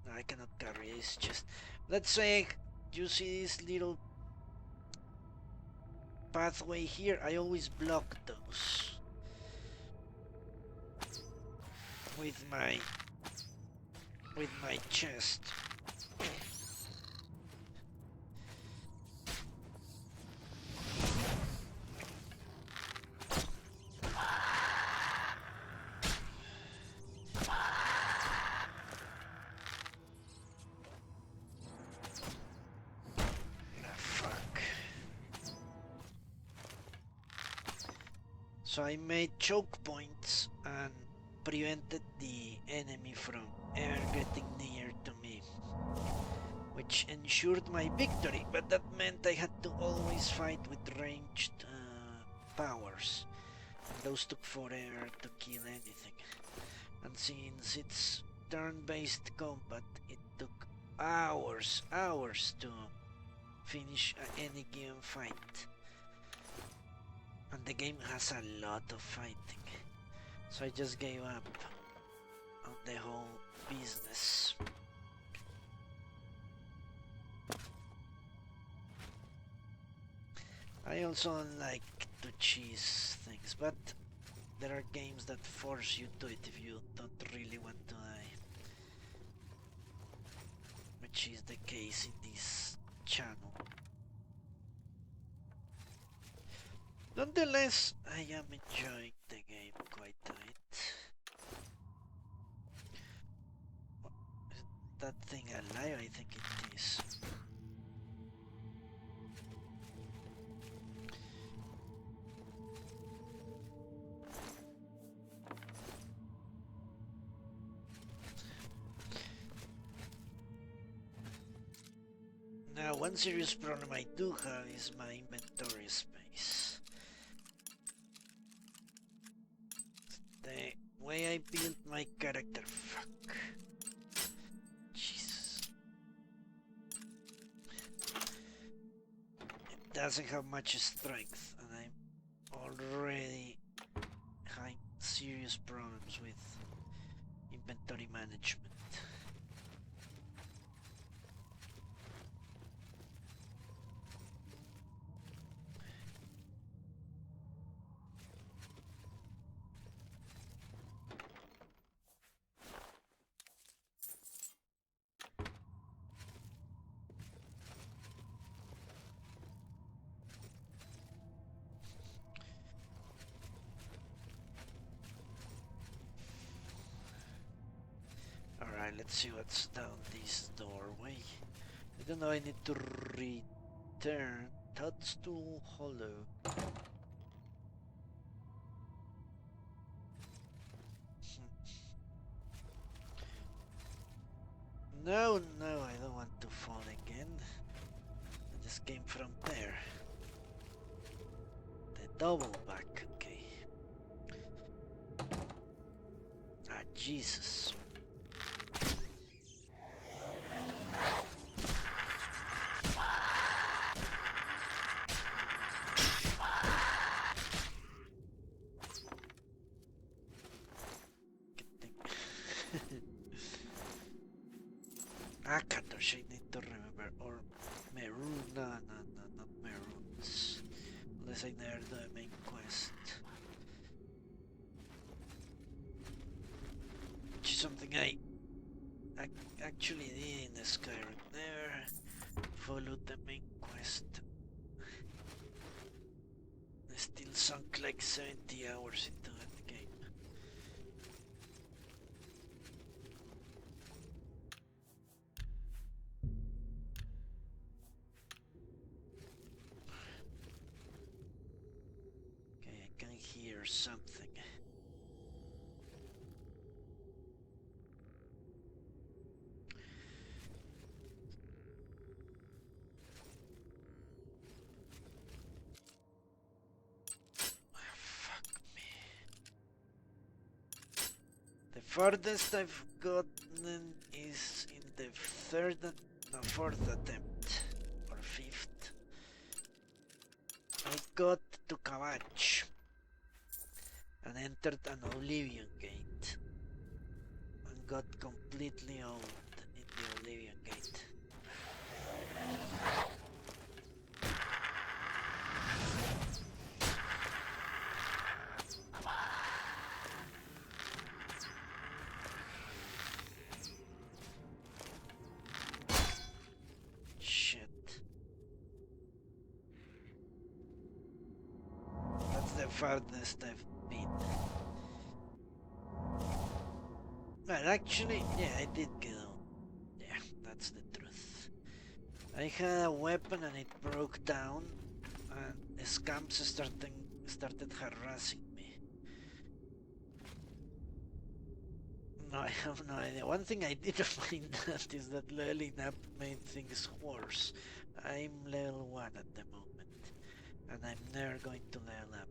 No, I cannot carry, it's just... Let's say you see this little pathway here, I always block those with my chest. So I made choke points and prevented the enemy from ever getting near to me, which ensured my victory, but that meant I had to always fight with ranged powers, and those took forever to kill anything. And since it's turn-based combat, it took hours to finish any given fight. And the game has a lot of fighting, so I just gave up on the whole business. I also don't like to cheese things, but there are games that force you to it if you don't really want to die, which is the case in this channel. Nonetheless, I am enjoying the game quite a bit. Is that thing alive? I think it is. Now, one serious problem I do have is my inventory space. The way I built my character, fuck. Jesus. It doesn't have much strength, and I'm already having serious problems with inventory management. Let's see what's down this doorway. I don't know, I need to return. Toadstool Hollow. No, I don't want to fall again. I just came from there. The double back, okay. Ah, Jesus. Akatosh, I need to remember. Or Maroon. No, not Maroons. Unless I never do the main quest. Which is something I actually did in the Skyrim. Never followed the main quest. I still sunk like 70 hours into that game. Okay, I can hear something. The farthest I've gotten is in the fourth attempt, or fifth. I got to Kavach and entered an Oblivion gate and got completely owned in the Oblivion gate. Farthest I've been. Well, actually, yeah, I did get on. Yeah, that's the truth. I had a weapon and it broke down, and the scamps started harassing me. No, I have no idea. One thing I did find out is that leveling up made things worse. I'm level 1 at the moment, and I'm never going to level up.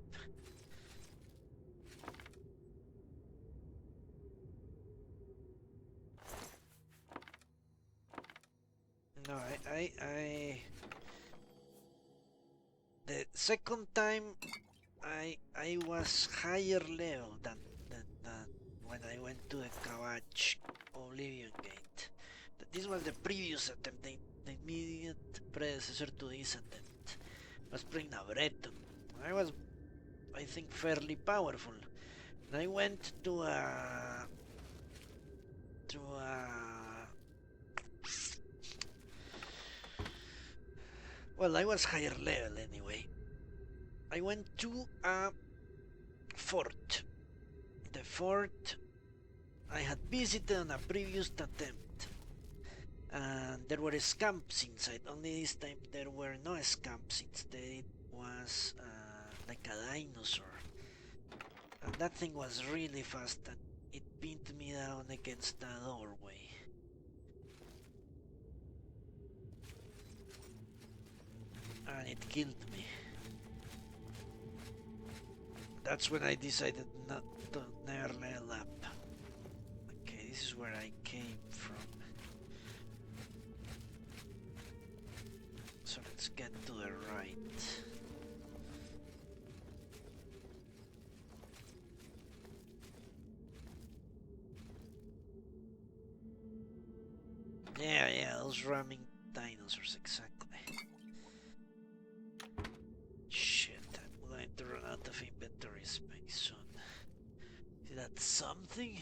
No, the second time I was higher level than when I went to the Kavach Oblivion gate. This was the previous attempt, the immediate predecessor to this attempt. Was playing a Breton. I was, I think, fairly powerful. And I went to a well, I was higher level anyway. I went to a fort. The fort I had visited on a previous attempt. And there were scamps inside. Only this time there were no scamps. Instead it was like a dinosaur. And that thing was really fast and it pinned me down against the doorway. And it killed me. That's when I decided not to never level up. Okay, this is where I came from. So let's get to the right. Yeah, those ramming dinosaurs, exactly. Shit, I'm going to run out of inventory space soon. Is that something?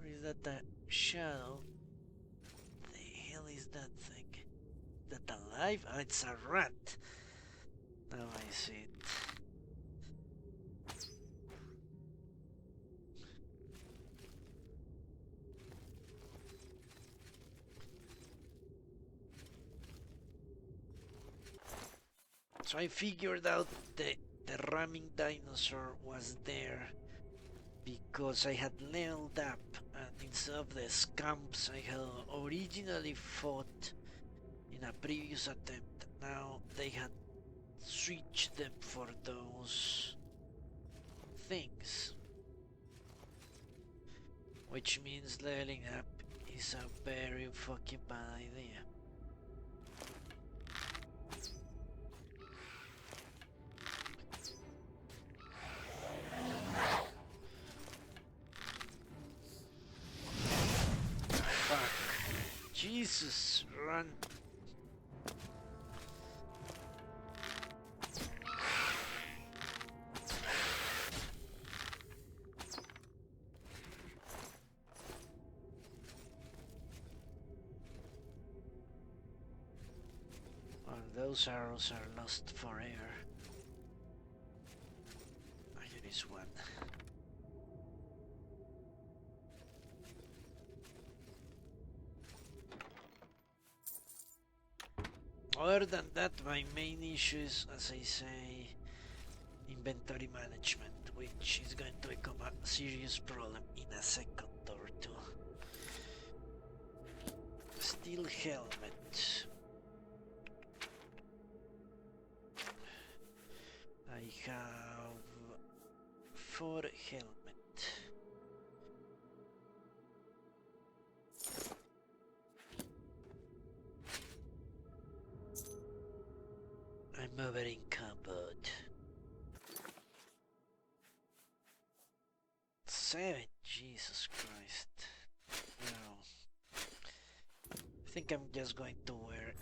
Or is that a shadow? What the hell is that thing? Is that alive? Oh, it's a rat. Now I see it. So I figured out the ramming dinosaur was there because I had leveled up, and instead of the scamps I had originally fought in a previous attempt, now they had switched them for those things. Which means leveling up is a very fucking bad idea. Fuck. Jesus, run. Those arrows are lost forever. Here is one. Other than that, my main issue is, as I say, inventory management, which is going to become a serious problem in a second or two. Steel helmet. I have 4 helmet. I'm over in cupboard. 7, Jesus Christ. No. I think I'm just going to wear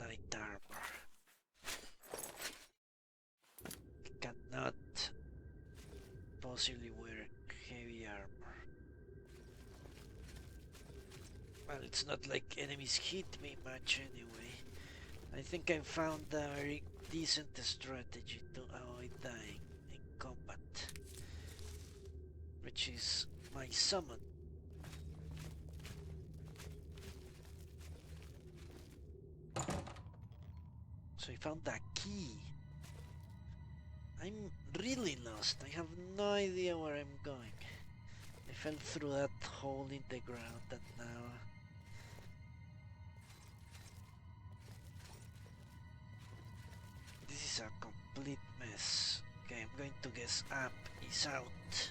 light armor. Cannot possibly wear heavy armor. Well, it's not like enemies hit me much anyway. I think I found a very decent strategy to avoid dying in combat, which is my summon. So I found a key. I'm really lost. I have no idea where I'm going. I fell through that hole in the ground and now... This is a complete mess. Okay, I'm going to guess up is out,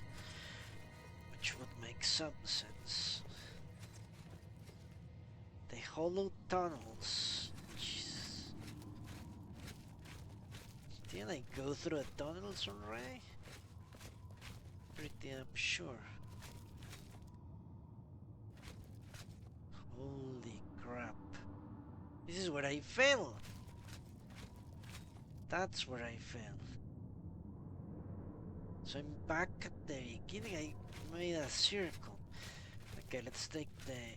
which would make some sense. The hollow tunnels. Didn't I go through the tunnels already? Pretty damn sure. Holy crap. This is where I fell! That's where I fell. So I'm back at the beginning. I made a circle. Okay, let's take the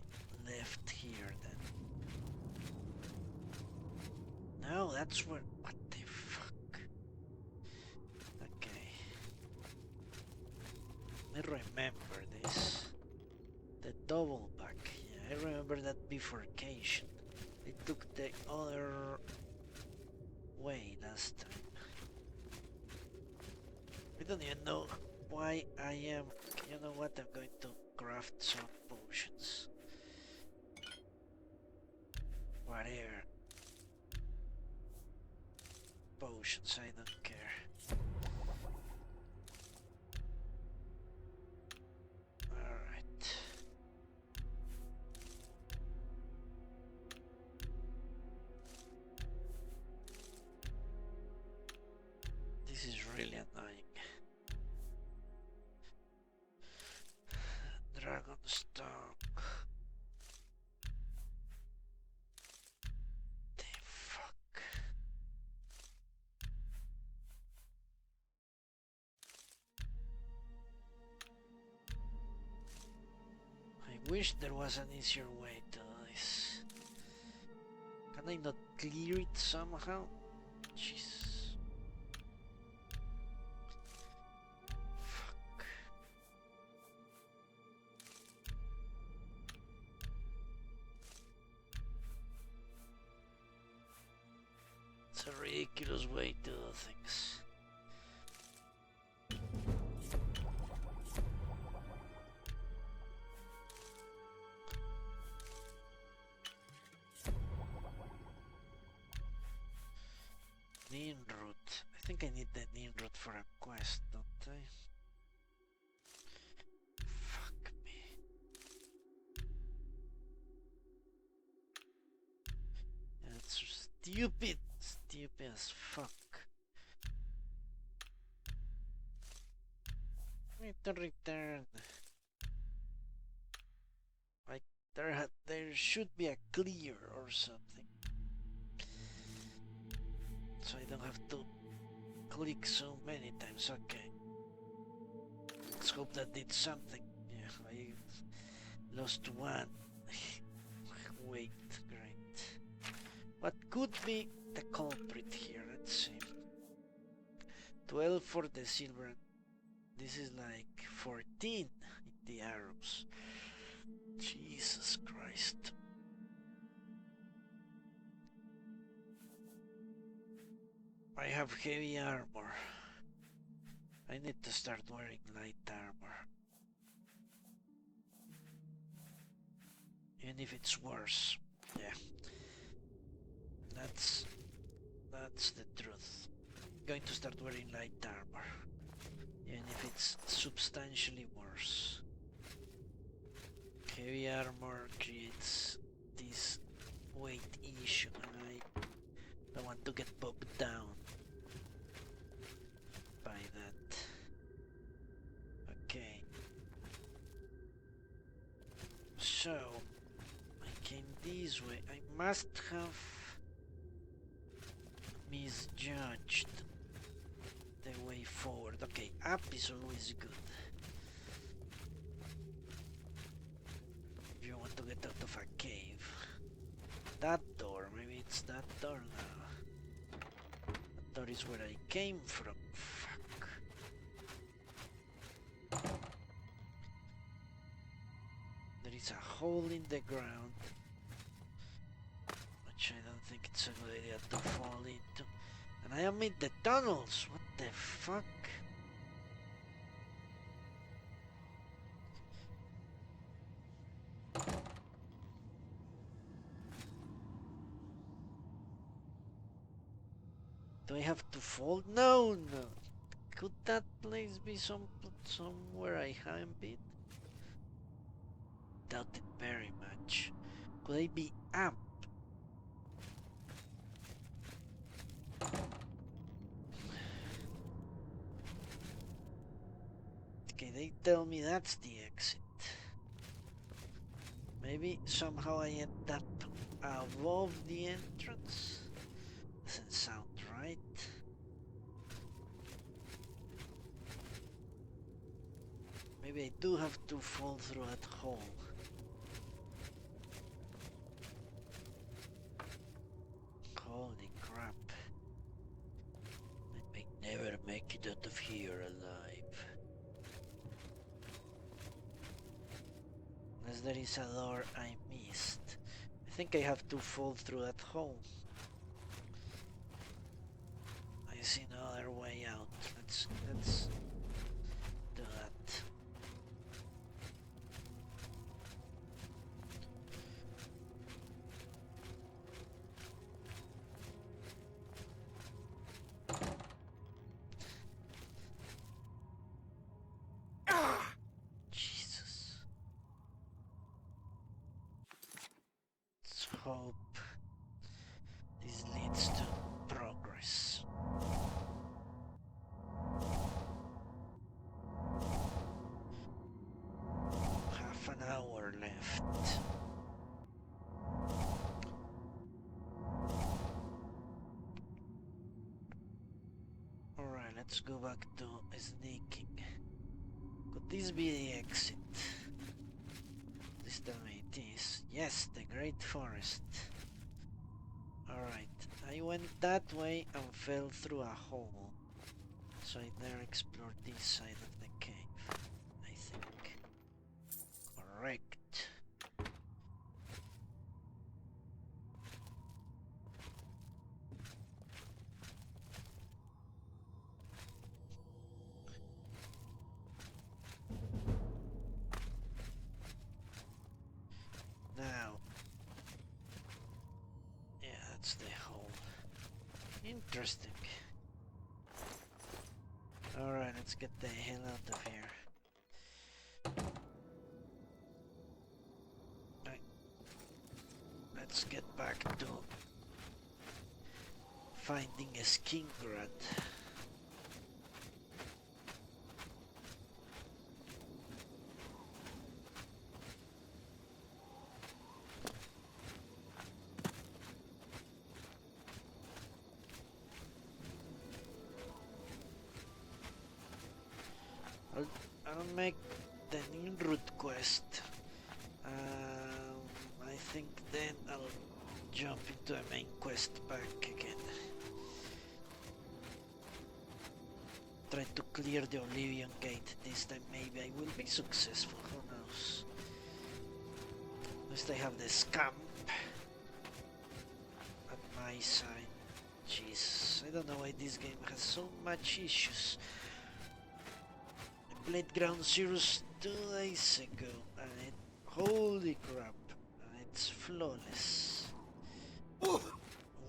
left here then. No, that's where... What the fuck? Okay. I remember this. The double back. Yeah, I remember that bifurcation. I took the other way last time. I don't even know why I am... You know what? I'm going to craft some potions. Whatever. Potions, I don't care. Alright. This is really annoying. Dragon stock. The fuck. I wish there was an easier way to do this. Can I not clear it somehow? Jesus. Fuck. It's a ridiculous way to do things. Ninroot. I think I need the Ninroot for a quest, don't I? Fuck me. stupid. Stupid as fuck. Return. Like there should be a clear or something, so I don't have to click so many times. Okay. Let's hope that did something. Yeah, I lost one. Wait, great. What could be the culprit here? Let's see. 12 for the silver. This is like 14 in the arrows. Jesus Christ. I have heavy armor. I need to start wearing light armor. Even if it's worse. Yeah. That's the truth. I'm going to start wearing light armor. Even if it's substantially worse. Heavy armor creates this weight issue and I don't want to get bogged down by that. Okay. So, I came this way. I must have misjudged the way forward. Okay, up is always good. If you want to get out of a cave. That door, maybe it's that door now. That door is where I came from. Fuck. There is a hole in the ground, which I don't think it's a good idea to fall into. And I am in the tunnels. What the fuck? Do I have to fall? No, no. Could that place be somewhere I haven't been? Doubt it very much. Could I be up? Okay, they tell me that's the exit. Maybe somehow I end up above the entrance? Doesn't sound right. Maybe I do have to fall through that hole. Holy crap. I may never make it out of here alive. Unless there is a door I missed. I think I have to fall through that hole. I see no other way out. Let's do that. Jesus. Let's hope this leads to progress. Half an hour left. Alright, let's go back to sneaking. Could this be the exit? Please tell me it is. Yes, the Great Forest. Alright, I went that way and fell through a hole. So I never explored this side of the cave, I think. Correct. Now, yeah, that's the hole. Interesting. Alright, let's get the hell out of here. Right. Let's get back to finding a skin grad. I'll make the en route quest. I think then I'll jump into a main quest back again. Try to clear the Oblivion gate this time. Maybe I will be successful. Who knows? At least I have the scamp at my side. Jeez, I don't know why this game has so much issues. I played Ground Zeroes 2 days ago and it, holy crap, it's flawless.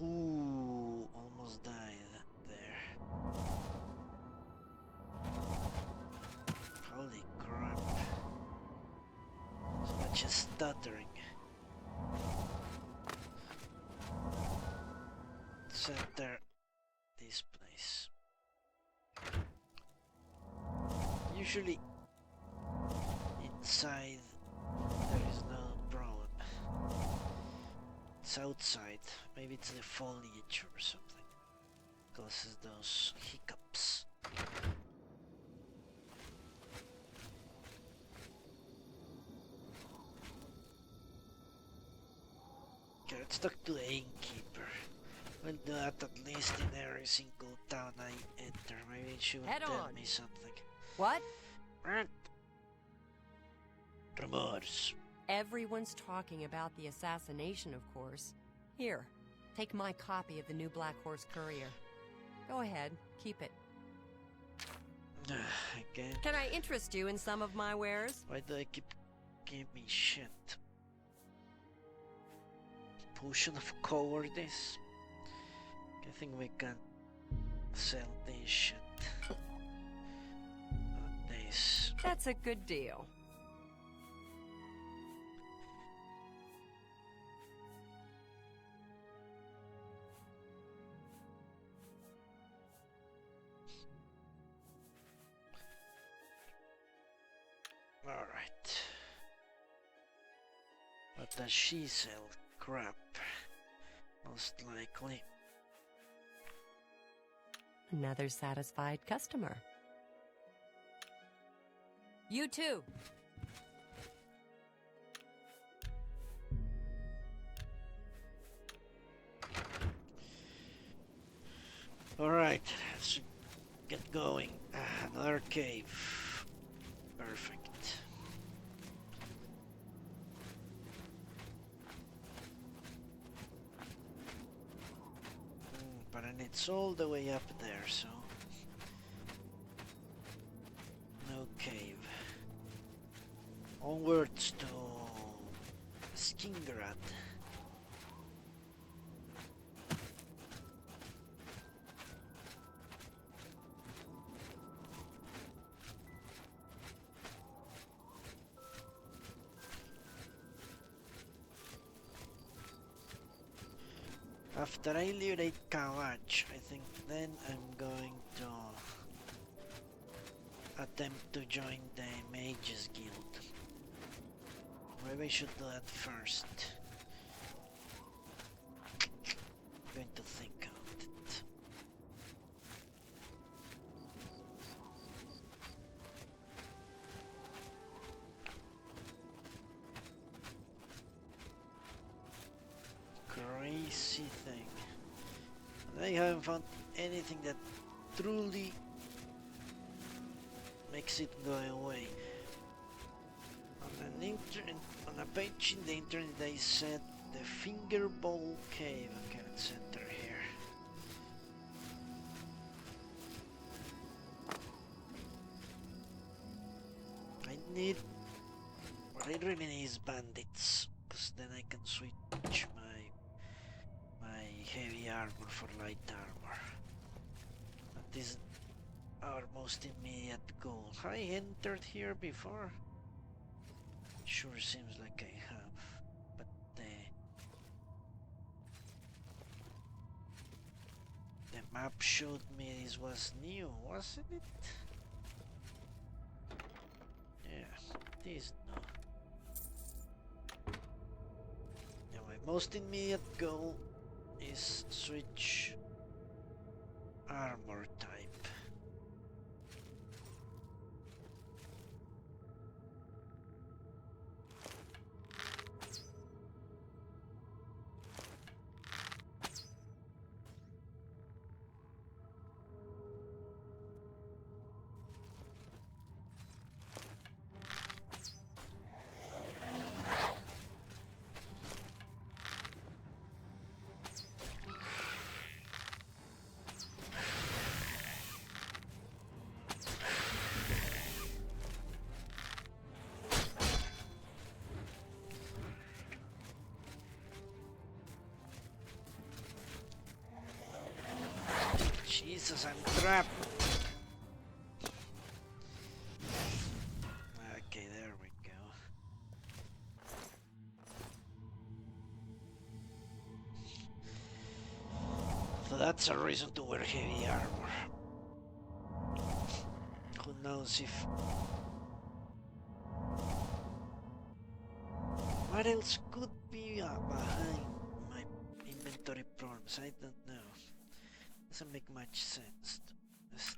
Ooh, almost died there. Holy crap. So much stuttering. Center this place. Usually inside there is no problem. It's outside. Maybe it's the foliage or something causes those hiccups. Okay, let's talk to the innkeeper. We'll do that at least in every single town I enter. Maybe she will tell me something. What? Remorse. Everyone's talking about the assassination, of course. Here, take my copy of the new Black Horse Courier. Go ahead, keep it. Again? Can I interest you in some of my wares? Why do I keep giving me shit? Potion of cowardice? I think we can sell this shit. Not this. That's a good deal. Alright. What does she sell? Crap. Most likely. Another satisfied customer. You too. Alright, let's get going. Another cave. Perfect. But it's all the way up there, so no cave. Onwards to Skingrad. After I liberate Kawach, I think then I'm going to attempt to join the Mages Guild. Maybe I should do that first. I'm going to think about it. Crazy thing. I haven't found anything that truly makes it go away. On a page in the internet they said the Fingerball Cave. Okay, let's enter here. What I really need is bandits, because then I can switch my heavy armor for light armor. That is our most immediate goal. I entered here before. Sure seems like I have, but map showed me this was new, wasn't it? Yeah, it is new. Now my most immediate goal is switch armor type. Jesus, I'm trapped. Okay, there we go. So that's a reason to wear heavy armor. Who knows if... What else could be behind my inventory problems? I don't know. Doesn't make much sense. Just...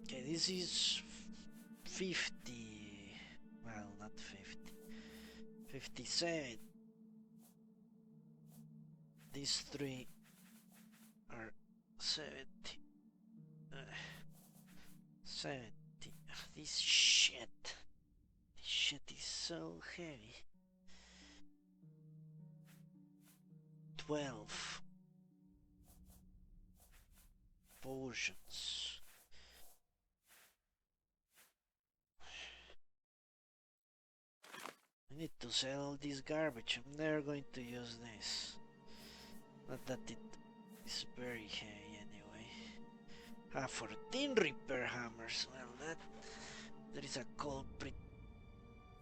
Okay, this is 50. Well, not 50. 57. These three are 70. 70. This shit. This shit is so heavy. 12 potions. I need to sell all this garbage. I'm never going to use this. Not that it is very heavy anyway. 14 repair hammers. Well, there is a culprit.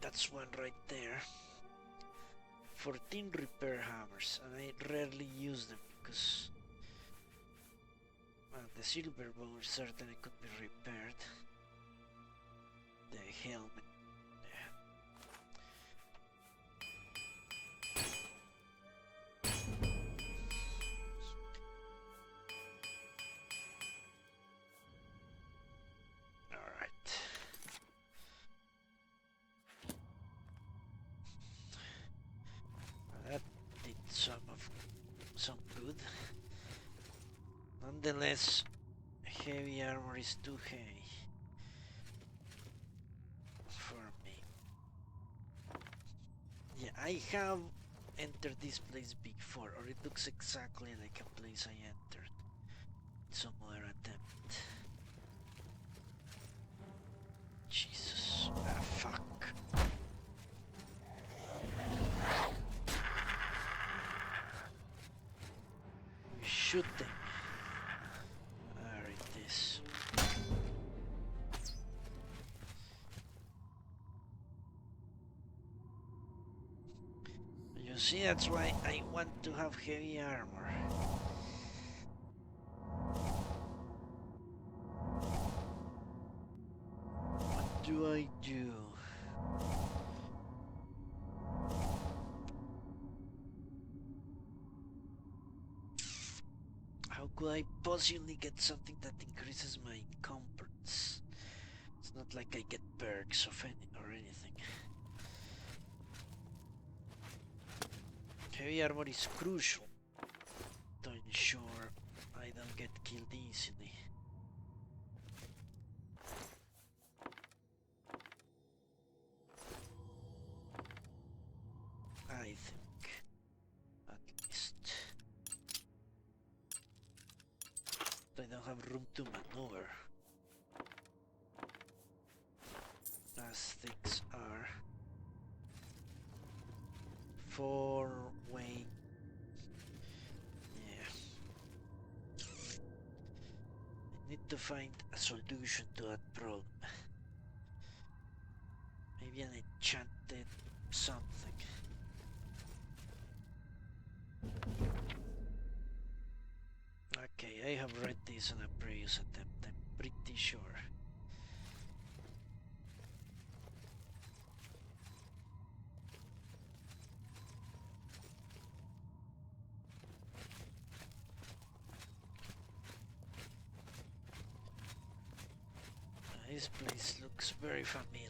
That's one right there. 14 repair hammers, and I rarely use them because, well, the silver bow certainly could be repaired. The helmet, Alright. That did some good. Nonetheless, heavy armor is too heavy for me. Yeah, I have entered this place before, or it looks exactly like a place I entered in some other attempt. Jesus, fuck. We shoot them. There it is. You see, that's why I want to have heavy armor. What do I do? How could I possibly get something that increases my comforts? It's not like I get perks of any or anything. Heavy armor is crucial to ensure I don't get killed easily. I think, at least. I don't have room to maneuver, as things are. 4-way. Yeah. I need to find a solution to that problem. Maybe an enchanted something. have read this on a previous attempt, I'm pretty sure. This place looks very familiar.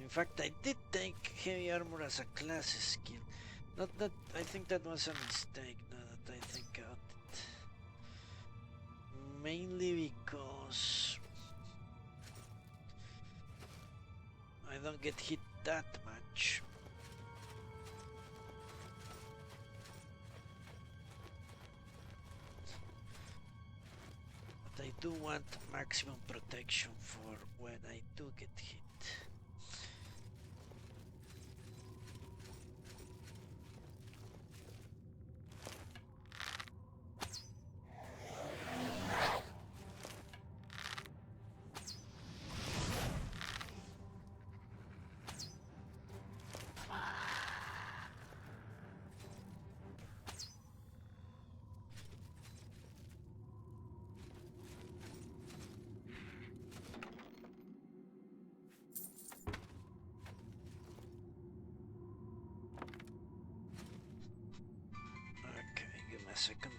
In fact, I did take heavy armor as a class skill. Not that I think that was a mistake, now that I think about it. Mainly because I don't get hit that much. But I do want maximum protection for when I do get hit. A second.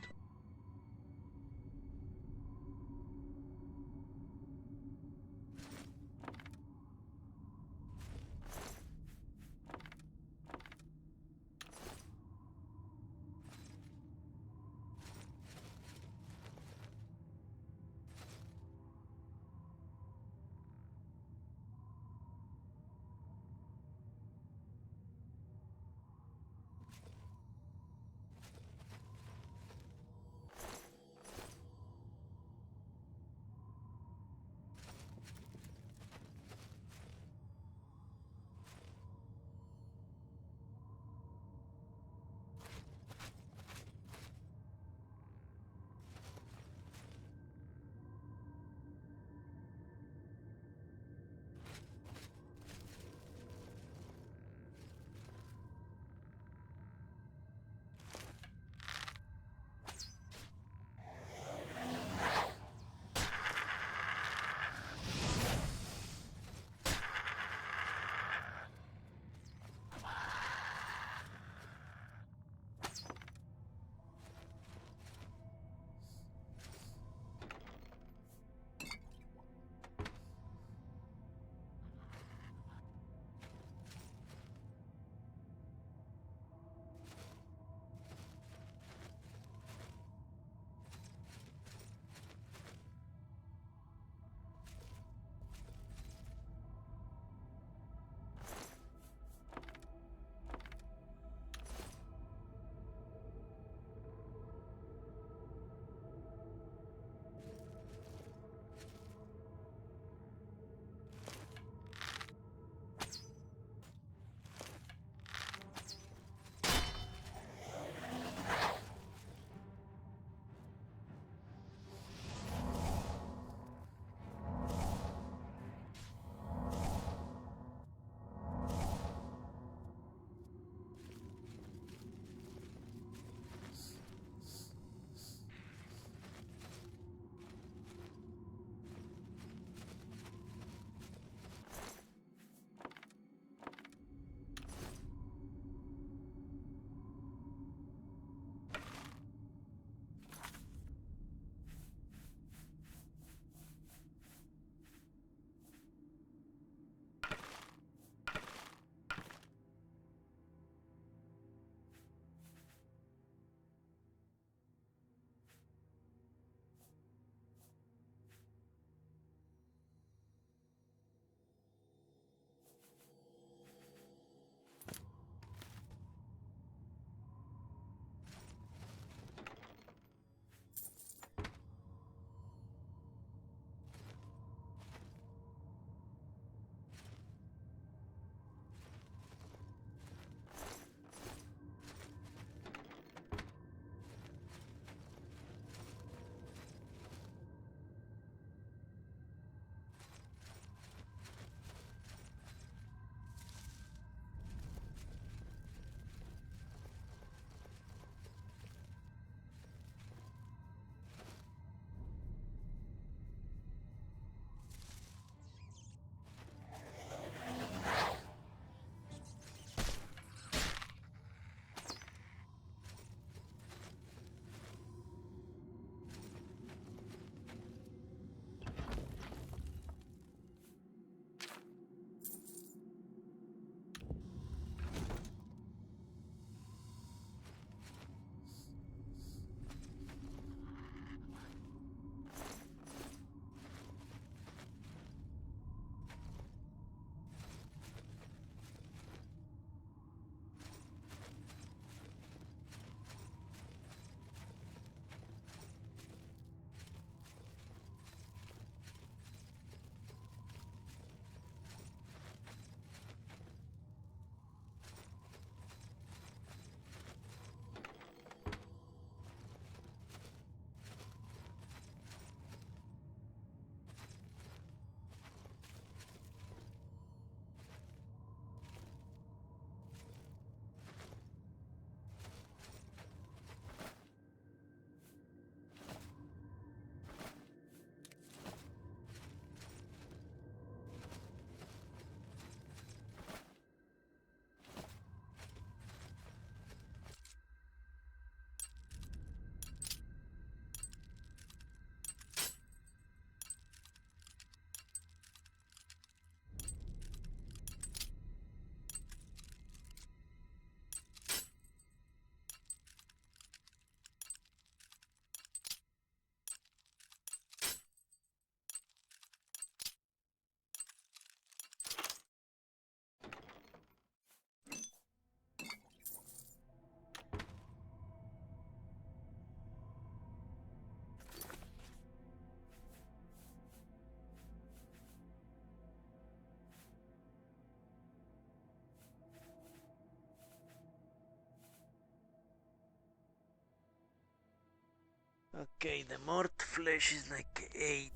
Okay, the mort flesh is like 8.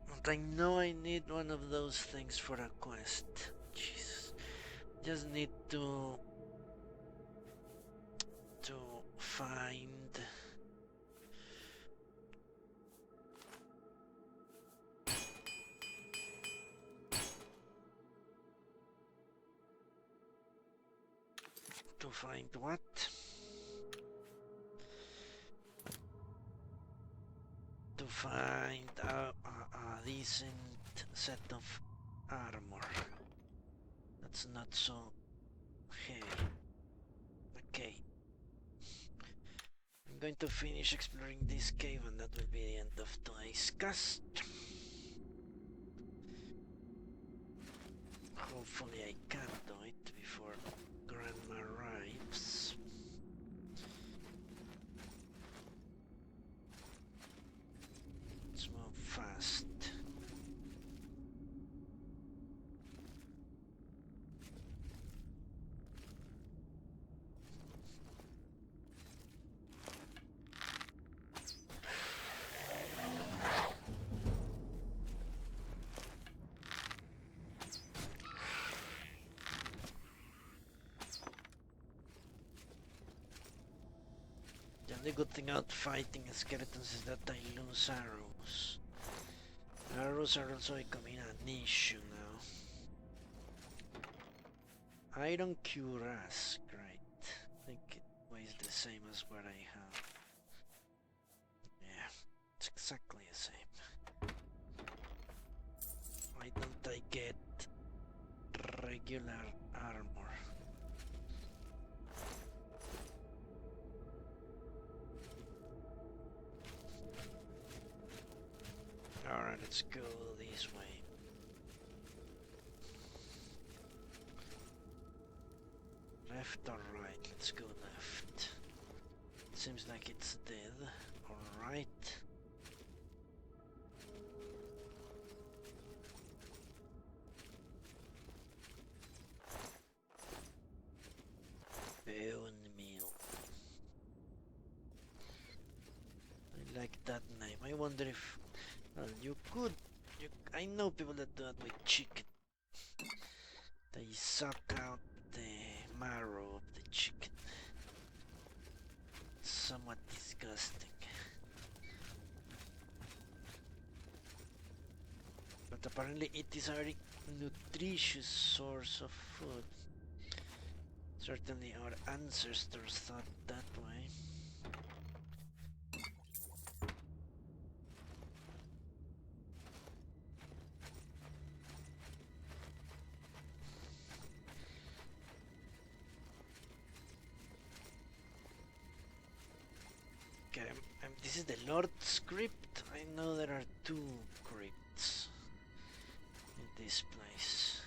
But I know I need one of those things for a quest. Jesus. Just need to find what? To find a decent set of armor. That's not so heavy. Okay. I'm going to finish exploring this cave and that will be the end of today's cast. Hopefully I can do it before Grandma arrives. Let's move fast. The good thing about fighting skeletons is that I lose arrows. Arrows are also becoming an issue now. Iron cuirass, great. I think it weighs the same as what I have. Yeah, it's exactly the same. Why don't I get regular armor? Alright, let's go this way. Left or right? Let's go left. Seems like it's dead. Alright. Bone meal. I like that name. I wonder if... Well, you could... I know people that do that with chicken. They suck out the marrow of the chicken. Somewhat disgusting. But apparently it is a very nutritious source of food. Certainly our ancestors thought that way. Okay, this is the Lord's crypt. I know there are 2 crypts in this place.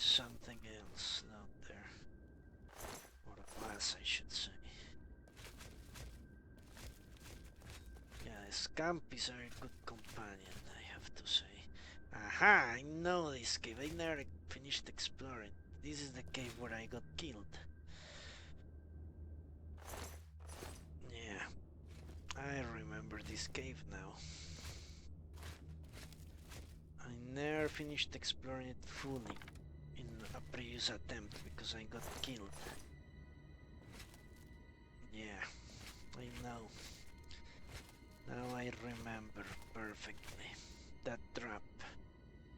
Something else out there, or a class I should say. Yeah, the scamp is a very good companion, I have to say. Aha, I know this cave. I never finished exploring. This is the cave where I got killed. Yeah, I remember this cave now. I never finished exploring it fully in a previous attempt because I got killed. Yeah, I know. Now I remember perfectly. That trap.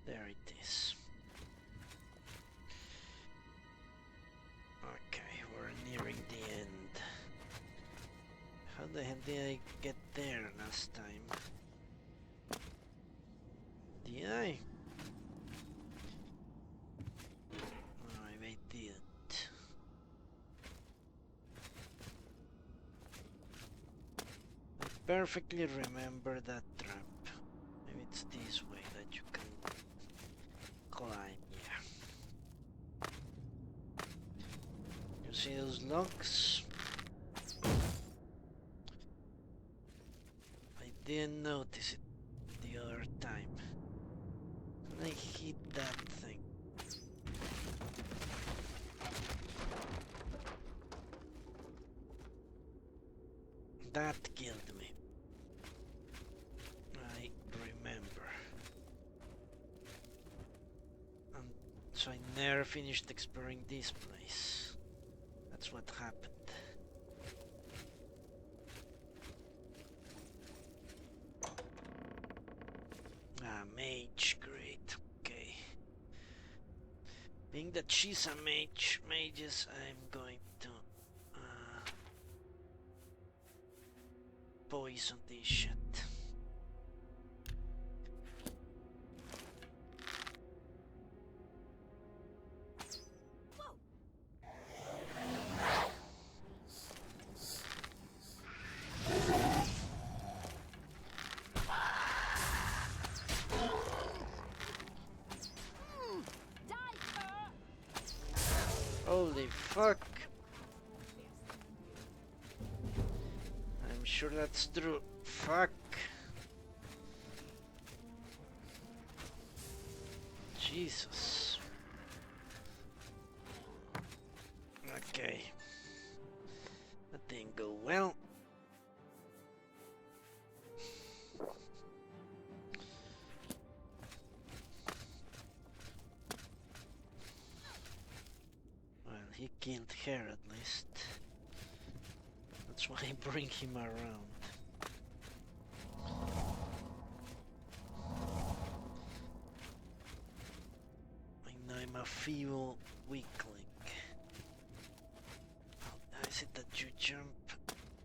There it is. Okay, we're nearing the end. How the hell did I get there last time? Did I? perfectly remember that trap. Maybe it's this way that you can climb, yeah. You see those logs? I didn't notice it the other time. And I hit that thing. That killed me. I remember. And so I never finished exploring this place. That's what happened. Ah, mage, great, okay. Being that she's a mages, I'm going to poison this shit. Holy fuck. I'm sure that's true. Fuck. Jesus. Okay. That didn't go well. Well, he killed her at least. That's why I bring him around. I know I'm a feeble weakling. How is it that you jump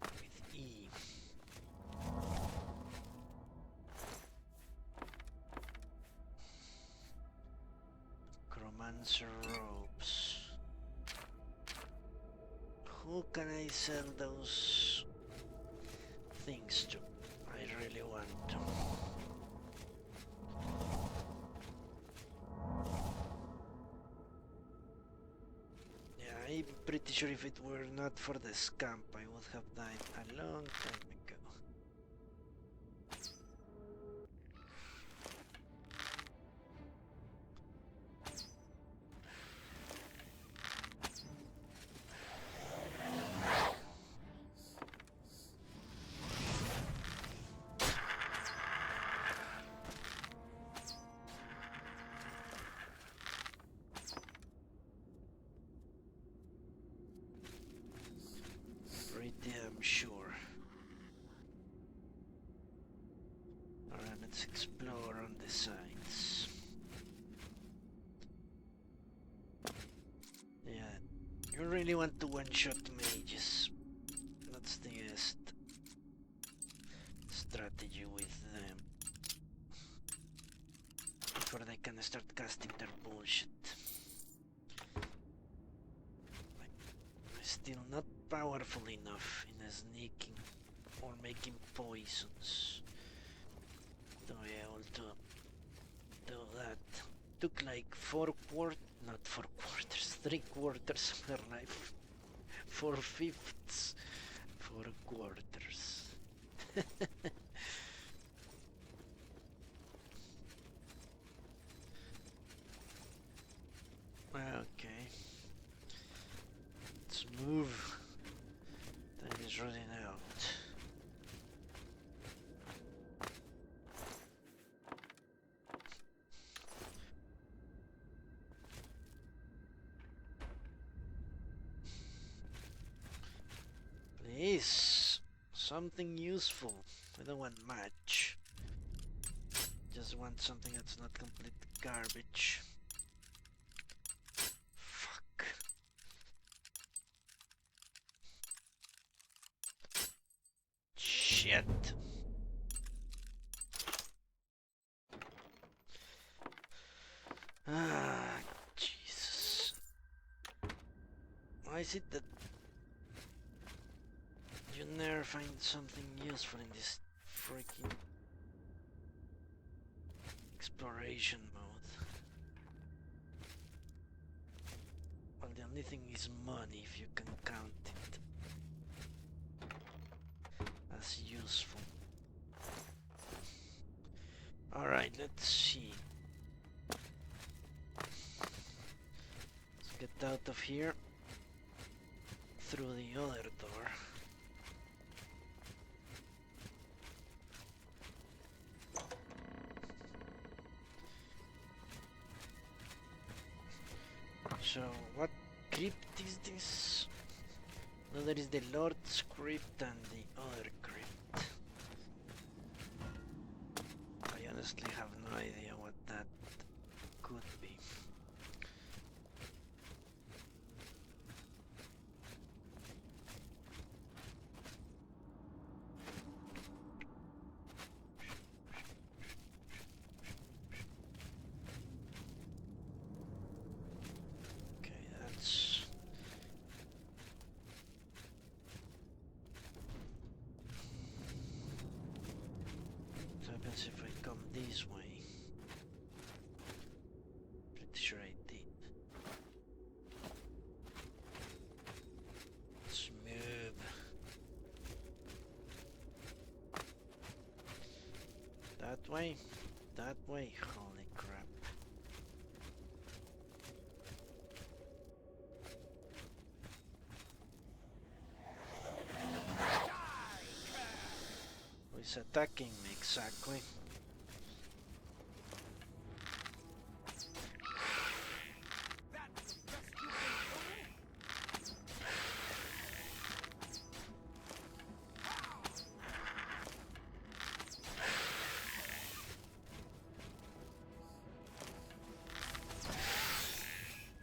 with E? Chromancer robes. Who can I sell those things to? I really want to. Yeah, I'm pretty sure if it were not for the scamp, I would have died a long time ago. I'm sure. Alright, let's explore on the sides. Yeah, you really want to one-shot mages. That's the best strategy with them. Before they can start casting their bullshit. Still not powerful enough in sneaking or making poisons to be able to do that. Took like 3 quarters of her life. 4/5, 4 quarters. Okay. Let's move. Time is running out. Please, something useful. I don't want much. Just want something that's not complete garbage. Fuck. Shit. Ah, Jesus. Why is it that You never find something useful in this freaking exploration mode. Well, the only thing is money, if you can count it as useful. Alright, let's see. Let's get out of here through the other door. So, what crypt is this? No, there is the Lord's crypt and the other crypt. I honestly have no idea what that could be. If I come this way, pretty sure I did. Let's move. That way, that way. Holy crap! Who's attacking me exactly?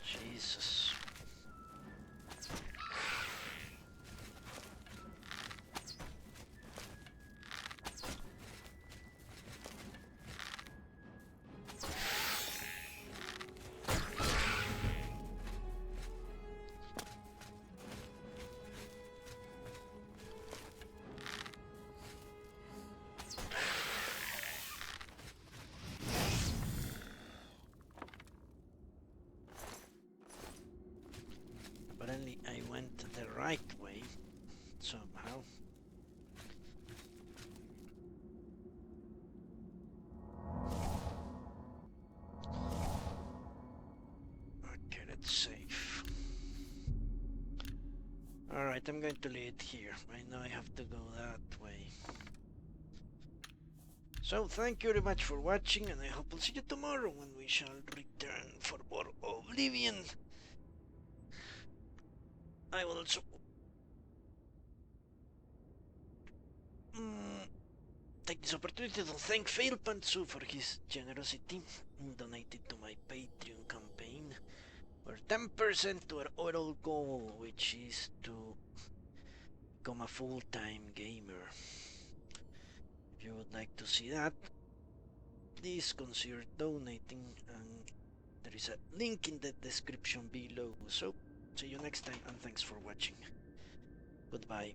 Jesus. Apparently I went the right way, somehow. Okay, that's safe. Alright, I'm going to leave it here. I know I have to go that way. So, thank you very much for watching, and I hope I'll see you tomorrow when we shall return for more Oblivion. I will also take this opportunity to thank Fail Pantsu for his generosity in donating to my Patreon campaign. We're 10% to our overall goal, which is to become a full-time gamer. If you would like to see that, please consider donating, and there is a link in the description below. So, see you next time, and thanks for watching. Goodbye.